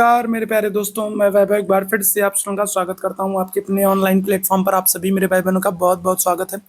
नमस्कार मेरे प्यारे दोस्तों, मैं वैभव एक बार फिर से आप सबका का स्वागत करता हूं आपके अपने ऑनलाइन प्लेटफॉर्म पर। आप सभी मेरे भाई बहनों का बहुत बहुत स्वागत है।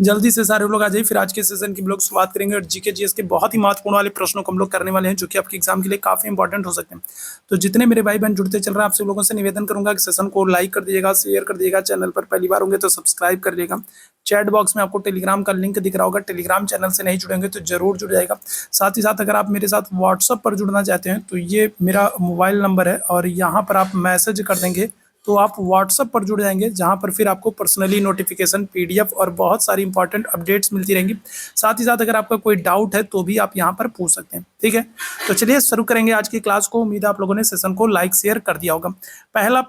जल्दी से सारे लोग आ जाइए, फिर आज के सेशन की हम लोग शुरुआत करेंगे और जीके जीएस के बहुत ही महत्वपूर्ण वाले प्रश्नों को हम लोग करने वाले हैं, जो कि आपके एग्जाम के लिए काफी इंपॉर्टेंट हो सकते हैं। तो जितने मेरे भाई बहन जुड़ते चल रहे हैं, आप सब लोगों से निवेदन करूंगा कि सेशन को लाइक कर दीजिएगा, शेयर कर दीजिएगा, चैनल पर पहली बार होंगे तो सब्सक्राइब कर लीजिएगा। चैट बॉक्स में आपको टेलीग्राम का लिंक दिख रहा होगा, टेलीग्राम चैनल से नहीं जुड़ेंगे तो जरूर जुड़ जाएगा। साथ ही साथ अगर आप मेरे साथ व्हाट्सएप पर जुड़ना चाहते हैं तो ये मेरा मोबाइल नंबर है और यहाँ पर आप मैसेज कर देंगे तो आप व्हाट्सएप पर जुड़ जाएंगे, जहाँ पर फिर आपको पर्सनली नोटिफिकेशन, पीडीएफ और बहुत सारी इंपॉर्टेंट अपडेट्स मिलती रहेंगी। साथ ही साथ अगर आपका कोई डाउट है तो भी आप यहाँ पर पूछ सकते हैं। ठीक है, तो चलिए शुरू करेंगे आज की क्लास को। उम्मीद है आप लोगों ने सेशन को लाइक शेयर कर दिया होगा। पहला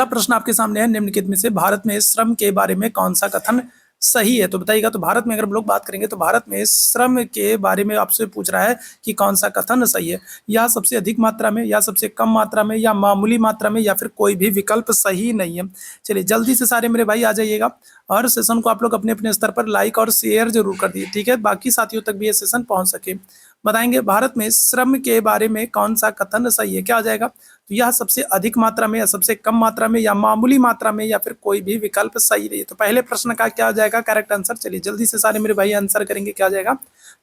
प्रश्न आपके सामने है, निम्नलिखित में से भारत में श्रम के बारे में कौन सा कथन सही है? तो बताइएगा। तो भारत में अगर हम लोग बात करेंगे तो भारत में श्रम के बारे में आपसे पूछ रहा है कि कौन सा कथन सही है, या सबसे अधिक मात्रा में, या सबसे कम मात्रा में, या मामूली मात्रा में, या फिर कोई भी विकल्प सही नहीं है। चलिए जल्दी से सारे मेरे भाई आ जाइएगा और सेशन को आप लोग अपने अपने स्तर पर लाइक और शेयर जरूर कर दिए, ठीक है, बाकी साथियों तक भी ये सेशन पहुंच सके। बताएंगे भारत में श्रम के बारे में कौन सा कथन सही है, क्या आ जाएगा? तो यह सबसे अधिक मात्रा में, या सबसे कम मात्रा में, या मामूली मात्रा में, या फिर कोई भी विकल्प सही नहीं है। तो पहले प्रश्न का क्या आ जाएगा करेक्ट आंसर? चलिए जल्दी से सारे मेरे भाई आंसर करेंगे, क्या आ जाएगा?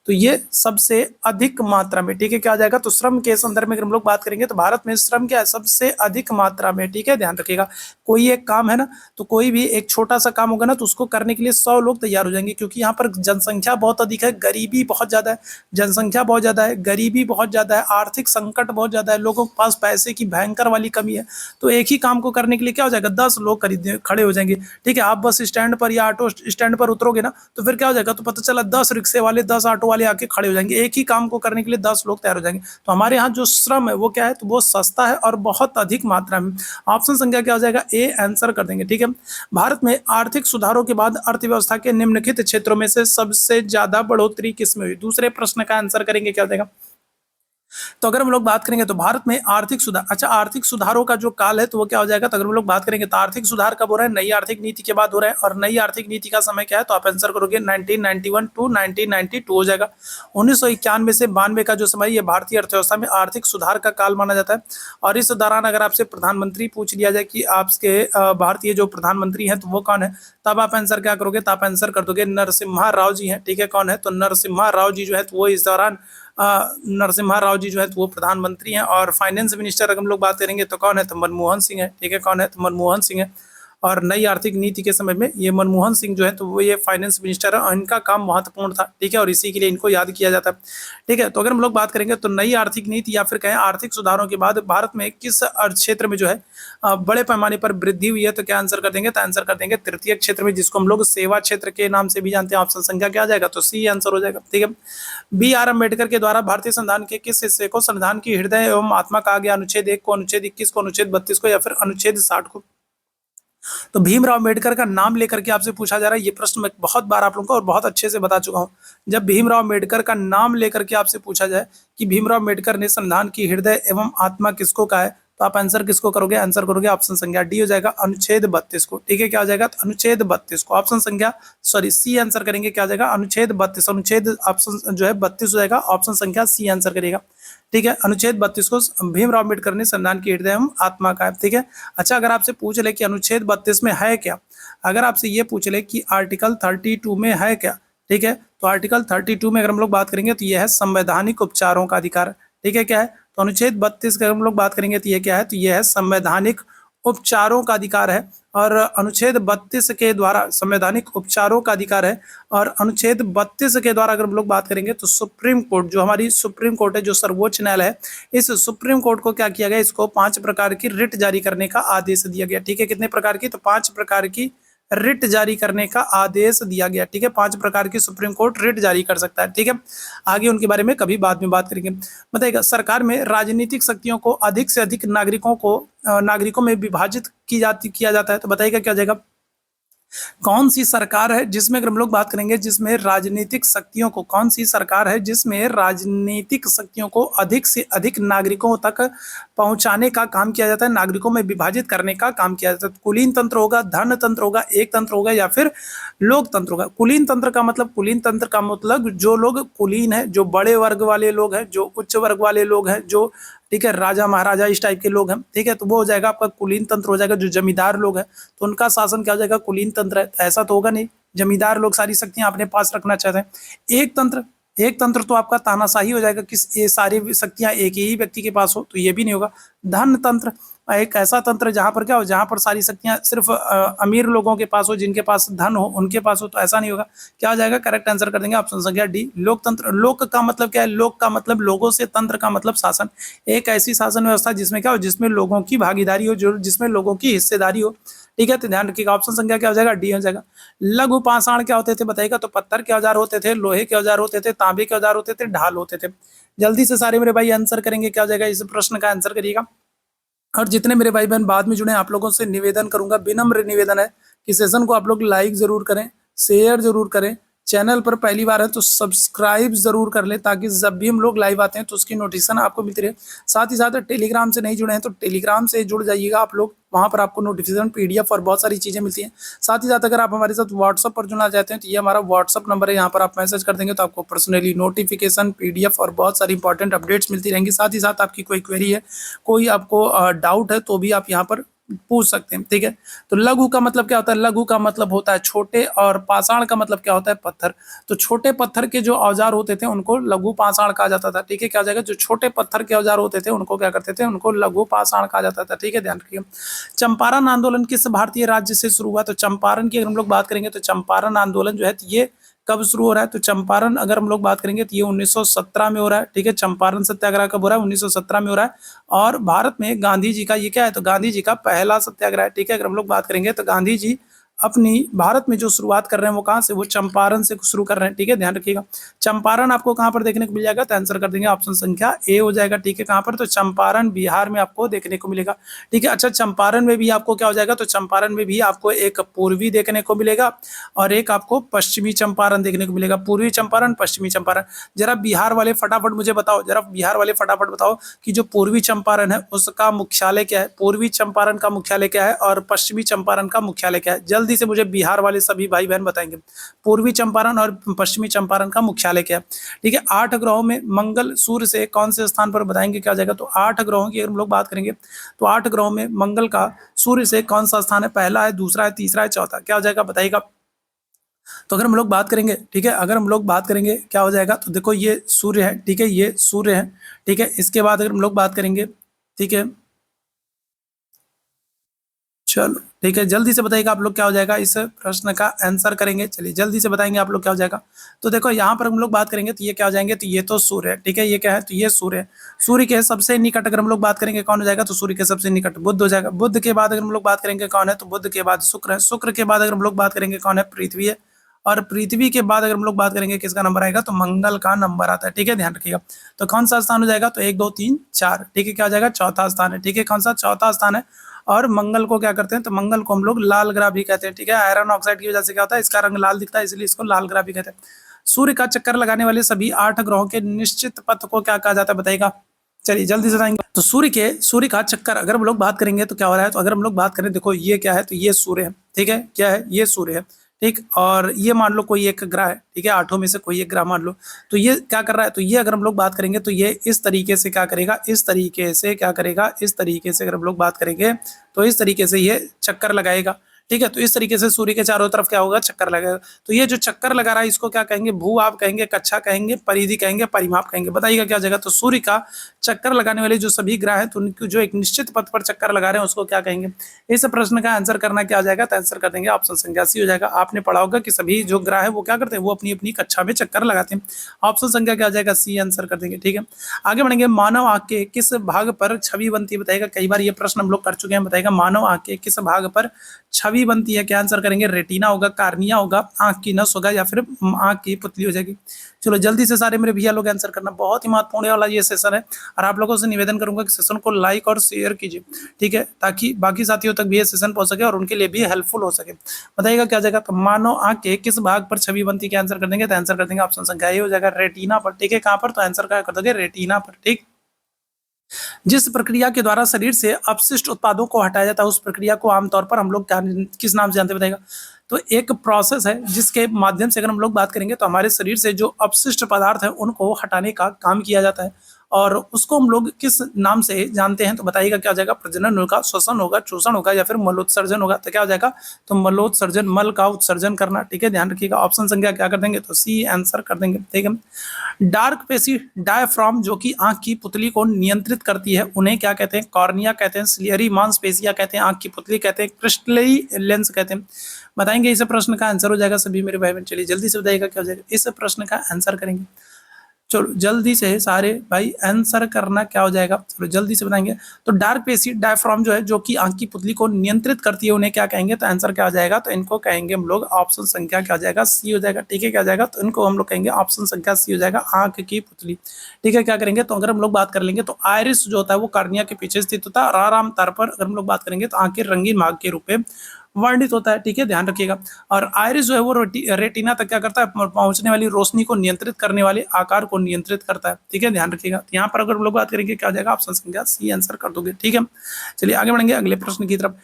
तो ये सबसे अधिक मात्रा में, ठीक है, क्या आ जाएगा? तो श्रम के संदर्भ में अगर हम लोग बात करेंगे तो भारत में श्रम क्या है? सबसे अधिक मात्रा में, ठीक है, ध्यान रखिएगा। कोई एक काम है ना, तो कोई भी एक छोटा सा काम होगा ना, तो उसको करने के लिए 100 लोग तैयार हो जाएंगे, क्योंकि यहाँ पर जनसंख्या बहुत अधिक है, गरीबी बहुत ज्यादा है, जनसंख्या बहुत ज्यादा है, गरीबी बहुत ज्यादा है, आर्थिक संकट बहुत ज्यादा है, लोगों के पास पैसे की भयंकर वाली कमी है। तो एक ही काम को करने के लिए क्या हो जाएगा? 10 लोग खड़े हो जाएंगे। ठीक है, आप बस स्टैंड पर या ऑटो स्टैंड पर उतरोगे ना, तो फिर क्या हो जाएगा? तो पता चला 10 रिक्शे वाले, 10 ऑटो वाले आके खड़े हो जाएंगे। एक ही काम को करने के लिए 10 लोग तैयार हो जाएंगे। तो हमारे यहाँ जो श्रम है वो क्या है? तो वो सस्ता है और बहुत अधिक मात्रा में। ऑप्शन संख्या क्या हो जाएगा? ए आंसर कर देंगे। ठीक है, भारत में आर्थिक सुधारों के बाद अर्थव्यवस्था के निम्नलिखित क्षेत्रों में से सबसे ज्यादा बढ़ोतरी किसमें हुई? दूसरे प्रश्न का आंसर करेंगे, क्या हो जाएगा? तो अगर हम लोग बात करेंगे तो भारत में आर्थिक सुधार, अच्छा आर्थिक सुधारों का जो काल है तो वो क्या हो जाएगा? तो अगर हम लोग बात करेंगे तो आर्थिक सुधार कब हो रहा है? नई आर्थिक नीति के बाद हो रहा है। और नई आर्थिक नीति का समय क्या है? तो आप आंसर करोगे 1991 टू 1992 हो जाएगा। 1991 से 92 का जो समय, ये भारतीय अर्थव्यवस्था में आर्थिक सुधार का काल माना जाता है। और इस दौरान अगर आपसे प्रधानमंत्री पूछ लिया जाए कि आपके भारतीय जो प्रधानमंत्री है तो वो कौन है, तब आप आंसर क्या करोगे? तो आप आंसर कर दोगे नरसिम्हा राव जी हैं। ठीक है, कौन है? तो नरसिम्हा राव जी जो है तो वो इस दौरान नरसिम्हा राव जी जो है तो वो प्रधानमंत्री हैं। और फाइनेंस मिनिस्टर अगर हम लोग बात करेंगे तो कौन है? तो मनमोहन सिंह है। ठीक है, कौन है? तो मनमोहन सिंह है। और नई आर्थिक नीति के समय में ये मनमोहन सिंह जो है तो वो ये फाइनेंस मिनिस्टर है और इनका काम महत्वपूर्ण था। ठीक है, और इसी के लिए इनको याद किया जाता है। ठीक है, तो अगर हम लोग बात करेंगे तो नई आर्थिक नीति या फिर कहें आर्थिक सुधारों के बाद भारत में किस अर्थ क्षेत्र में जो है बड़े पैमाने पर वृद्धि हुई है? तो क्या आंसर कर देंगे? तो आंसर कर देंगे तृतीय क्षेत्र में, जिसको हम लोग सेवा क्षेत्र के नाम से भी जानते हैं। ऑप्शन संख्या क्या आ जाएगा? तो सी आंसर हो जाएगा। ठीक है, बी आर अम्बेडकर के द्वारा भारतीय संविधान के किस हिस्से को संविधान की हृदय एवं आत्मा कहा गया? अनुच्छेद 1 को, अनुच्छेद 21 को, अनुच्छेद 32 को, या फिर अनुच्छेद 60 को? तो भीमराव अम्बेडकर का नाम लेकर के आपसे पूछा जा रहा है। ये प्रश्न मैं बहुत बार आप लोगों को और बहुत अच्छे से बता चुका हूं। जब भीमराव अम्बेडकर का नाम लेकर के आपसे पूछा जाए कि भीमराव अम्बेडकर ने संविधान की हृदय एवं आत्मा किसको कहा है, तो आप आंसर किसको करोगे? आंसर करोगे ऑप्शन संख्या डी हो जाएगा, अनुच्छेद 32 को। ठीक है, क्या हो जाएगा? तो अनुच्छेद 32 को। ऑप्शन संख्या सी आंसर करेंगे, क्या हो जाएगा? अनुच्छेद 32। अनुच्छेद ऑप्शन जो है 32 हो जाएगा, ऑप्शन संख्या सी आंसर करेगा। ठीक है, अनुच्छेद 32 को भीमराव अम्बेडकर ने संविधान की हृदय एवं आत्मा का है। ठीक है, अच्छा अगर आपसे पूछ ले कि अनुच्छेद 32 में है क्या, अगर आपसे ये पूछ ले कि आर्टिकल 32 में है क्या, ठीक है, तो आर्टिकल 32 में अगर हम लोग बात करेंगे तो यह है संवैधानिक उपचारों का अधिकार। ठीक है, क्या है? तो अनुच्छेद 32 की अगर हम लोग बात करेंगे तो ये क्या है? तो यह है संवैधानिक उपचारों का अधिकार है। और अनुच्छेद 32 के द्वारा संवैधानिक उपचारों का अधिकार है। और अनुच्छेद 32 के द्वारा अगर हम लोग बात करेंगे तो सुप्रीम कोर्ट, जो हमारी सुप्रीम कोर्ट है, जो सर्वोच्च न्यायालय है, इस सुप्रीम कोर्ट को क्या किया गया? इसको 5 प्रकार की रिट जारी करने का आदेश दिया गया। ठीक है, कितने प्रकार की? तो 5 प्रकार की रिट जारी करने का आदेश दिया गया। ठीक है, 5 प्रकार की सुप्रीम कोर्ट रिट जारी कर सकता है। ठीक है, आगे उनके बारे में कभी बाद में बात करेंगे। बताइएगा, सरकार में राजनीतिक शक्तियों को अधिक से अधिक नागरिकों में विभाजित किया जाता है। तो बताइएगा क्या जाएगा? कौन सी सरकार है जिसमें, अगर हम लोग बात करेंगे, जिसमें राजनीतिक शक्तियों को, कौन सी सरकार है जिसमें राजनीतिक शक्तियों को अधिक से अधिक नागरिकों तक पहुंचाने का काम किया जाता है, नागरिकों में विभाजित करने का काम किया जाता है? कुलीन तंत्र होगा, धन तंत्र होगा, एक तंत्र होगा, या फिर लोकतंत्र होगा? कुलीन तंत्र का मतलब जो लोग कुलीन है, जो बड़े वर्ग वाले लोग हैं, जो उच्च वर्ग वाले लोग हैं, जो ठीक है, राजा महाराजा इस टाइप के लोग हैं, ठीक है, तो वो हो जाएगा आपका कुलीन तंत्र हो जाएगा। जो जमींदार लोग हैं तो उनका शासन क्या हो जाएगा, कुलीन तंत्र है। तो ऐसा तो होगा नहीं, जमींदार लोग सारी शक्तियां अपने पास रखना चाहते हैं। एक तंत्र तो आपका तानाशाही हो जाएगा, किस ये सारी शक्तियां एक ही व्यक्ति के पास हो, तो ये भी नहीं होगा। धन तंत्र, एक ऐसा तंत्र जहां पर क्या हो, जहां पर सारी शक्तियां सिर्फ अमीर लोगों के पास हो, जिनके पास धन हो उनके पास हो, तो ऐसा नहीं होगा। क्या हो जाएगा, करेक्ट आंसर कर देंगे ऑप्शन संख्या डी, लोकतंत्र। लोक का मतलब क्या है, लोक का मतलब लोगों से, तंत्र का मतलब शासन। एक ऐसी शासन व्यवस्था जिसमें क्या हो, जिसमें लोगों की भागीदारी हो, जो जिसमें लोगों की हिस्सेदारी हो, ठीक है। तो ध्यान रखिएगा, ऑप्शन संख्या क्या हो जाएगा, डी हो जाएगा। लघु पाषाण क्या होते थे बताइएगा, तो पत्थर के औजार होते थे, लोहे के औजार होते थे, तांबे के औजार होते थे, ढाल होते थे। जल्दी से सारे मेरे भाई आंसर करेंगे, क्या हो जाएगा, इस प्रश्न का आंसर करिएगा। और जितने मेरे भाई बहन बाद में जुड़े हैं, आप लोगों से निवेदन करूंगा, विनम्र निवेदन है कि सेशन को आप लोग लाइक जरूर करें, शेयर जरूर करें। चैनल पर पहली बार है तो सब्सक्राइब जरूर कर ले, ताकि जब भी हम लोग लाइव आते हैं तो उसकी नोटिफिकेशन आपको मिलती रहे। साथ ही साथ टेलीग्राम से नहीं जुड़े हैं तो टेलीग्राम से जुड़ जाइएगा आप लोग, वहां पर आपको नोटिफिकेशन, पीडीएफ और बहुत सारी चीजें मिलती हैं। साथ ही साथ अगर आप हमारे साथ व्हाट्सअप पर जुड़ना चाहते हैं तो ये हमारा व्हाट्सअप नंबर है, यहाँ पर आप मैसेज कर देंगे तो आपको पर्सनली नोटिफिकेशन, पीडीएफ और बहुत सारी इंपॉर्टेंट अपडेट्स मिलती रहेंगी। साथ ही साथ आपकी कोई क्वेरी है, कोई आपको डाउट है तो भी आप यहाँ पर पूछ सकते हैं, ठीक है। तो लघु का मतलब क्या होता है, लघु का मतलब होता है छोटे, और पाषाण का मतलब क्या होता है, पत्थर। तो छोटे पत्थर के जो औजार होते थे उनको लघु पाषाण कहा जाता था, ठीक है। क्या हो जाएगा, जो छोटे पत्थर के औजार होते थे उनको क्या करते थे, उनको लघु पाषाण कहा जाता था, ठीक है, ध्यान रखिए। चंपारण आंदोलन किस भारतीय राज्य से शुरू हुआ, तो चंपारण की अगर हम लोग बात करेंगे तो चंपारण आंदोलन जो है ये कब शुरू हो रहा है, तो चंपारण अगर हम लोग बात करेंगे तो ये 1917 में हो रहा है, ठीक है। चंपारण सत्याग्रह कब हो रहा है, 1917 में हो रहा है। और भारत में गांधी जी का ये क्या है, तो गांधी जी का पहला सत्याग्रह है, ठीक है। अगर हम लोग बात करेंगे तो गांधी जी अपनी भारत में जो शुरुआत कर रहे हैं वो कहाँ से, वो चंपारण से शुरू कर रहे हैं, ठीक है, ध्यान रखिएगा। चंपारण आपको कहाँ पर देखने को मिल जाएगा, तो आंसर कर देंगे ऑप्शन संख्या ए हो जाएगा, ठीक है। कहाँ पर, तो चंपारण बिहार में आपको देखने को मिलेगा, ठीक है। अच्छा, चंपारण में भी आपको क्या हो जाएगा, तो चंपारण में भी आपको एक पूर्वी देखने को मिलेगा और एक आपको पश्चिमी चंपारण देखने को मिलेगा। पूर्वी चंपारण, पश्चिमी चंपारण। जरा बिहार वाले फटाफट मुझे बताओ, जरा बिहार वाले फटाफट बताओ कि जो पूर्वी चंपारण है उसका मुख्यालय क्या है, पूर्वी चंपारण का मुख्यालय क्या है और पश्चिमी चंपारण का मुख्यालय क्या है। जल्दी से मुझे बिहार वाले सभी भाई बहन बताएंगे, पूर्वी चंपारण और पश्चिमी चंपारण का मुख्यालय क्या है, ठीक है। 8 ग्रहों में मंगल सूर्य से कौन से स्थान पर बताएंगे, क्या हो जाएगा, तो 8 ग्रहों की अगर हम लोग बात करेंगे तो 8 ग्रहों में मंगल का सूर्य से कौन सा स्थान है, पहला है, दूसरा है, तीसरा है, चौथा, क्या हो जाएगा बताइएगा। तो अगर हम लोग बात करेंगे, ठीक है, अगर हम लोग बात करेंगे क्या हो जाएगा, तो देखो ये सूर्य है, ठीक है, ये सूर्य है, ठीक है। इसके बाद अगर हम लोग बात करेंगे, ठीक है, चलो ठीक है, जल्दी से बताइएगा आप लोग क्या हो जाएगा, इस प्रश्न का आंसर करेंगे। चलिए जल्दी से बताएंगे आप लोग क्या हो जाएगा। तो देखो यहाँ पर हम लोग बात करेंगे तो ये क्या हो जाएंगे, तो ये तो सूर्य है, ठीक है, ये क्या है, तो ये सूर्य है। सूर्य के सबसे निकट अगर हम लोग बात करेंगे कौन हो जाएगा, तो सूर्य के सबसे निकट बुध हो जाएगा। बुध के बाद अगर हम लोग बात करेंगे कौन है, तो बुध के बाद शुक्र है। शुक्र के बाद अगर हम लोग बात करेंगे कौन है, पृथ्वी है। और पृथ्वी के बाद अगर हम लोग बात करेंगे किसका नंबर आएगा, तो मंगल का नंबर आता है, ठीक है, ध्यान रखिएगा। तो कौन सा स्थान हो जाएगा, तो 1 2 3 4, ठीक है, क्या हो जाएगा, चौथा स्थान है, ठीक है, कौन सा, चौथा स्थान है। और मंगल को क्या करते हैं, तो मंगल को हम लोग लाल ग्रह भी कहते हैं, ठीक है। आयरन ऑक्साइड की वजह से क्या होता है, इसका रंग लाल दिखता है, इसलिए इसको लाल ग्रह भी कहते हैं। सूर्य का चक्कर लगाने वाले सभी 8 ग्रहों के निश्चित पथ को क्या कहा जाता है बताइएगा। चलिए जल्दी से बताएंगे। तो सूर्य का चक्कर अगर हम लोग बात करेंगे तो क्या हो रहा है, तो अगर हम लोग बात करें, देखो ये क्या है, तो ये सूर्य है, ठीक है, क्या है, ये सूर्य है, ठीक। और ये मान लो कोई एक ग्रह है, ठीक है, 8 में से कोई एक ग्रह मान लो। तो ये क्या कर रहा है, तो ये अगर हम लोग बात करेंगे तो ये इस तरीके से क्या करेगा, इस तरीके से क्या करेगा, इस तरीके से अगर हम लोग बात करेंगे तो इस तरीके से ये चक्कर लगाएगा, ठीक है। तो इस तरीके से सूर्य के चारों तरफ क्या होगा, चक्कर लगेगा। तो ये जो चक्कर लगा रहा है इसको क्या कहेंगे, भू आप कहेंगे, कक्षा कहेंगे, परिधि कहेंगे, परिमाप कहेंगे, बताइएगा क्या जगह। तो सूर्य का चक्कर लगाने वाले जो सभी ग्रह हैं तो उनकी जो एक निश्चित पथ पर चक्कर लगा रहे हैं उसको क्या कहेंगे। इस प्रश्न का आंसर करना क्या आ जाएगा, तो आंसर कर देंगे ऑप्शन संख्या सी हो जाएगा। आपने पढ़ा होगा कि सभी जो ग्रह है वो क्या करते हैं, वो अपनी अपनी कक्षा में चक्कर लगाते हैं। ऑप्शन संख्या क्या आ जाएगा, सी आंसर कर देंगे, ठीक है। आगे बढ़ेंगे, मानव आंख के किस भाग पर छवि बनती है बताइएगा। कई बार ये प्रश्न हम लोग कर चुके हैं, बताइएगा मानव आंख के किस भाग पर छवि बनती है, क्या आंसर करेंगे, रेटिना होगा, कार्निया होगा, आंख की नस होगा, या फिर आंख की पुतली हो जाएगी। चलो जल्दी से सारे मेरे भैया लोग आंसर करना, बहुत ही महत्वपूर्ण वाला ये सेशन है। और आप लोगों से निवेदन करूंगा कि सेशन को लाइक और शेयर कीजिए, ठीक है, ताकि बाकी साथियों तक भी ये सेशन पहुंच सके और उनके लिए भी हेल्पफुल हो सके। बताइएगा क्या जाएगा, तो मानव आंख के किस भाग पर छवि बनती है, क्या आंसर कर देंगे, तो आंसर कर देंगे ऑप्शन संख्या ए हो जाएगा, रेटिना पर, ठीक है। कहां पर, तो आंसर क्या कर दोगे, रेटिना पर, ठीक। जिस प्रक्रिया के द्वारा शरीर से अपशिष्ट उत्पादों को हटाया जाता है उस प्रक्रिया को आमतौर पर हम लोग क्या, किस नाम से जानते हैं बताइएगा। तो एक प्रोसेस है जिसके माध्यम से अगर हम लोग बात करेंगे तो हमारे शरीर से जो अपशिष्ट पदार्थ है उनको हटाने का काम किया जाता है। और उसको हम लोग किस नाम से जानते हैं, तो बताइएगा क्या हो जाएगा, प्रजनन होगा, श्वसन होगा, चूषण होगा, या फिर मलोत्सर्जन होगा। तो क्या हो जाएगा, तो मलोत्सर्जन, मल का उत्सर्जन करना। ठीक है, ध्यान रखिएगा। ऑप्शन संख्या क्या कर देंगे, तो सी आंसर कर देंगे। ठीक है। डार्क पेशी डायफ्राम जो कि आंख की पुतली को नियंत्रित करती है, उन्हें क्या कहते हैं, कॉर्निया कहते हैं, सिलियरी मांसपेशियां कहते हैं, आंख की पुतली कहते हैं, क्रिस्टली लेंस कहते हैं। बताएंगे इस प्रश्न का आंसर हो जाएगा सभी मेरे भाई बहन। चलिए जल्दी से बताइएगा क्या हो जाएगा, इस प्रश्न का आंसर करेंगे। चलो जल्दी से सारे भाई आंसर करना, क्या हो जाएगा, चलो जल्दी से बताएंगे। तो डार्क पेशी डायफ्राम जो है, जो कि आंख की पुतली को नियंत्रित करती है, उन्हें क्या कहेंगे, तो आंसर क्या हो जाएगा, तो इनको कहेंगे हम लोग ऑप्शन संख्या क्या हो जाएगा, सी हो जाएगा। ठीक है, क्या हो जाएगा, तो इनको हम लोग कहेंगे ऑप्शन संख्या सी हो जाएगा, आंख की पुतली। ठीक है, क्या करेंगे, तो अगर हम लोग बात कर लेंगे तो आयरिस जो होता है वो कार्निया के पीछे स्थित होता है, और आराम तौर पर अगर हम लोग बात करेंगे तो आंख के रंगीन भाग के रूप में वर्णित होता है। ठीक है, ध्यान रखिएगा। और आयरिस जो है वो रेटिना तक क्या करता है, पहुंचने वाली रोशनी को नियंत्रित करने वाले आकार को नियंत्रित करता है। ठीक है, ध्यान रखिएगा। यहाँ पर अगर हम लोग बात करेंगे क्या हो जाएगा, ऑप्शन संख्या सी आंसर कर दोगे। ठीक है, चलिए आगे बढ़ेंगे अगले प्रश्न की तरफ।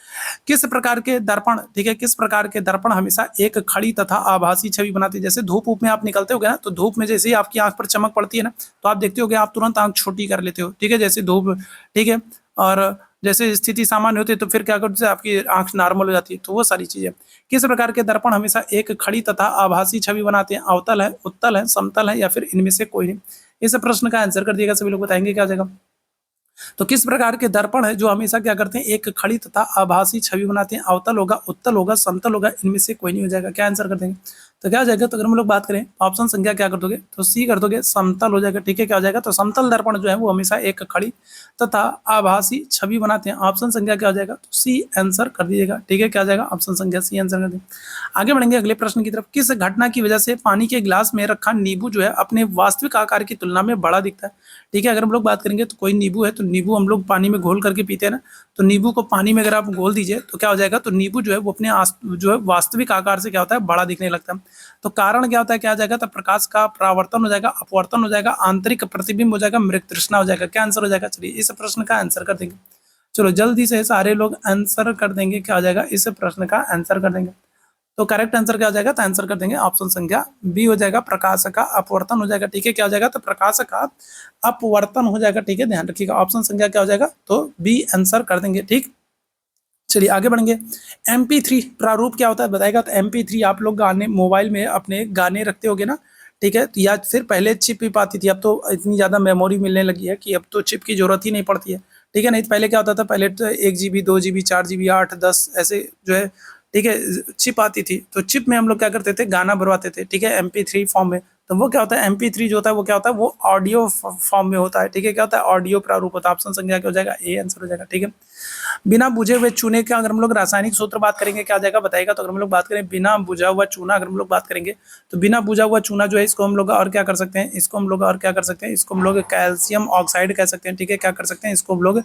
किस प्रकार के दर्पण, ठीक है, किस प्रकार के दर्पण हमेशा एक खड़ी तथा आभासी छवि बनाते हैं। जैसे धूप में आप निकलते हो ना, तो धूप में जैसे ही आपकी आंख पर चमक पड़ती है ना, तो आप देखते हो आप तुरंत आंख छोटी कर लेते हो। ठीक है, जैसे धूप, ठीक है, और जैसे स्थिति सामान्य होती है तो फिर क्या करते हैं, आपकी आंख नॉर्मल हो जाती है। तो वो सारी चीजें। किस प्रकार के दर्पण हमेशा एक खड़ी तथा आभासी छवि बनाते हैं, अवतल है, उत्तल है, समतल है, या फिर इनमें से कोई नहीं। इस प्रश्न का आंसर कर दिएगा सभी लोग, बताएंगे क्या हो जाएगा। तो किस प्रकार के दर्पण है जो हमेशा क्या करते हैं, एक खड़ी तथा आभासी छवि बनाते हैं, अवतल होगा, उत्तल होगा, समतल होगा, इनमें से कोई नहीं हो जाएगा। क्या आंसर कर देंगे, तो क्या हो जाएगा, तो अगर हम लोग बात करें ऑप्शन संख्या क्या कर दोगे, तो सी कर दोगे, समतल हो जाएगा। ठीक है, क्या हो जाएगा, तो समतल दर्पण जो है वो हमेशा एक खड़ी तथा आभासी छवि बनाते हैं। ऑप्शन संख्या क्या हो जाएगा, तो सी आंसर कर दीजिएगा। ठीक है, क्या हो जाएगा, ऑप्शन संख्या सी आंसर कर देंगे। आगे बढ़ेंगे अगले प्रश्न की तरफ। किस घटना की वजह से पानी के गिलास में रखा नींबू जो है अपने वास्तविक आकार की तुलना में बड़ा दिखता है। ठीक है, अगर हम लोग बात करेंगे तो कोई नींबू है, तो नींबू हम लोग पानी में घोल करके पीते हैं ना, तो नींबू को पानी में अगर आप घोल दीजिए तो क्या हो जाएगा, तो नींबू जो है वो अपने जो है वास्तविक आकार से क्या होता है, बड़ा दिखने लगता है। तो कारण क्या होता है, क्या हो जाएगा, तो प्रकाश का परावर्तन हो जाएगा, अपवर्तन हो जाएगा, आंतरिक प्रतिबिंब हो जाएगा, मृग तृष्णा हो जाएगा। क्या आंसर हो जाएगा, चलिए इस प्रश्न का आंसर कर देंगे। चलो जल्दी से सारे लोग आंसर कर देंगे, क्या हो जाएगा, इस प्रश्न का आंसर कर देंगे। तो करेक्ट आंसर क्या हो जाएगा, तो आंसर कर देंगे ऑप्शन संख्या बी हो जाएगा, प्रकाश का अपवर्तन हो जाएगा। ठीक है, क्या हो जाएगा, तो प्रकाश का अपवर्तन हो जाएगा। ठीक है, ध्यान रखिएगा। ऑप्शन संख्या क्या हो जाएगा, तो बी आंसर कर देंगे। ठीक, चलिए आगे बढ़ेंगे। MP3 प्रारूप क्या होता है बताएगा, तो MP3 आप लोग गाने मोबाइल में अपने गाने रखते होगे ना, ठीक है, तो या फिर पहले चिप ही पाती थी, अब तो इतनी ज़्यादा मेमोरी मिलने लगी है कि अब तो चिप की जरूरत ही नहीं पड़ती है। ठीक है, नहीं तो पहले क्या होता था, पहले तो 1 GB 2 GB 4 GB 8 10 ऐसे जो है, ठीक है, चिप आती थी। तो चिप में हम लोग क्या करते थे, गाना भरवाते थे। ठीक है, MP3 फॉर्म में। तो वो क्या होता है, MP3 जो होता है वो क्या होता है, वो ऑडियो फॉर्म में होता है। ठीक है, क्या होता है, ऑडियो प्रारूप होता है। ऑप्शन संख्या क्या हो जाएगा, ए आंसर हो जाएगा। ठीक है, बिना बुझे हुए चूने का अगर हम लोग रासायनिक सूत्र बात करेंगे क्या आ जाएगा बताएगा, तो अगर हम लोग बात करें बिना बुझा हुआ चूना, अगर हम लोग बात करेंगे तो बिना बुझा हुआ चूना जो है, इसको हम लोग और क्या कर सकते हैं, इसको हम लोग और क्या कर सकते हैं, इसको हम लोग कैल्शियम ऑक्साइड कह सकते हैं। ठीक है, क्या कर सकते हैं, इसको हम लोग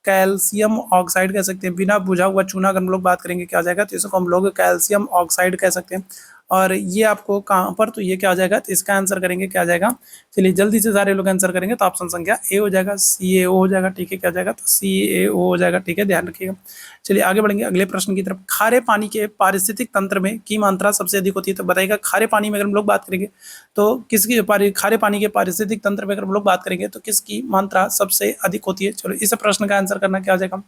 कैल्शियम ऑक्साइड कह सकते हैं। बिना बुझा हुआ चूना अगर हम लोग बात करेंगे क्या आ जाएगा, तो इसको हम लोग कैल्शियम ऑक्साइड कह सकते हैं। और ये आपको कहाँ पर, तो ये क्या आ जाएगा, तो इसका आंसर करेंगे क्या आ जाएगा, चलिए जल्दी से सारे लोग आंसर करेंगे। तो ऑप्शन संख्या ए हो जाएगा, CaO हो जाएगा। ठीक है, क्या हो जाएगा, तो CaO हो जाएगा। ठीक है, ध्यान रखिएगा। चलिए आगे बढ़ेंगे अगले प्रश्न की तरफ। खारे पानी के पारिस्थितिक तंत्र में की मात्रा सबसे अधिक होती है, तो बताइएगा खारे पानी में अगर हम लोग बात करेंगे तो किसकी खारे पानी के पारिस्थितिक तंत्र में अगर हम लोग बात करेंगे तो किसकी मात्रा सबसे अधिक होती है। चलो इस प्रश्न का आंसर करना क्या हो जाएगा,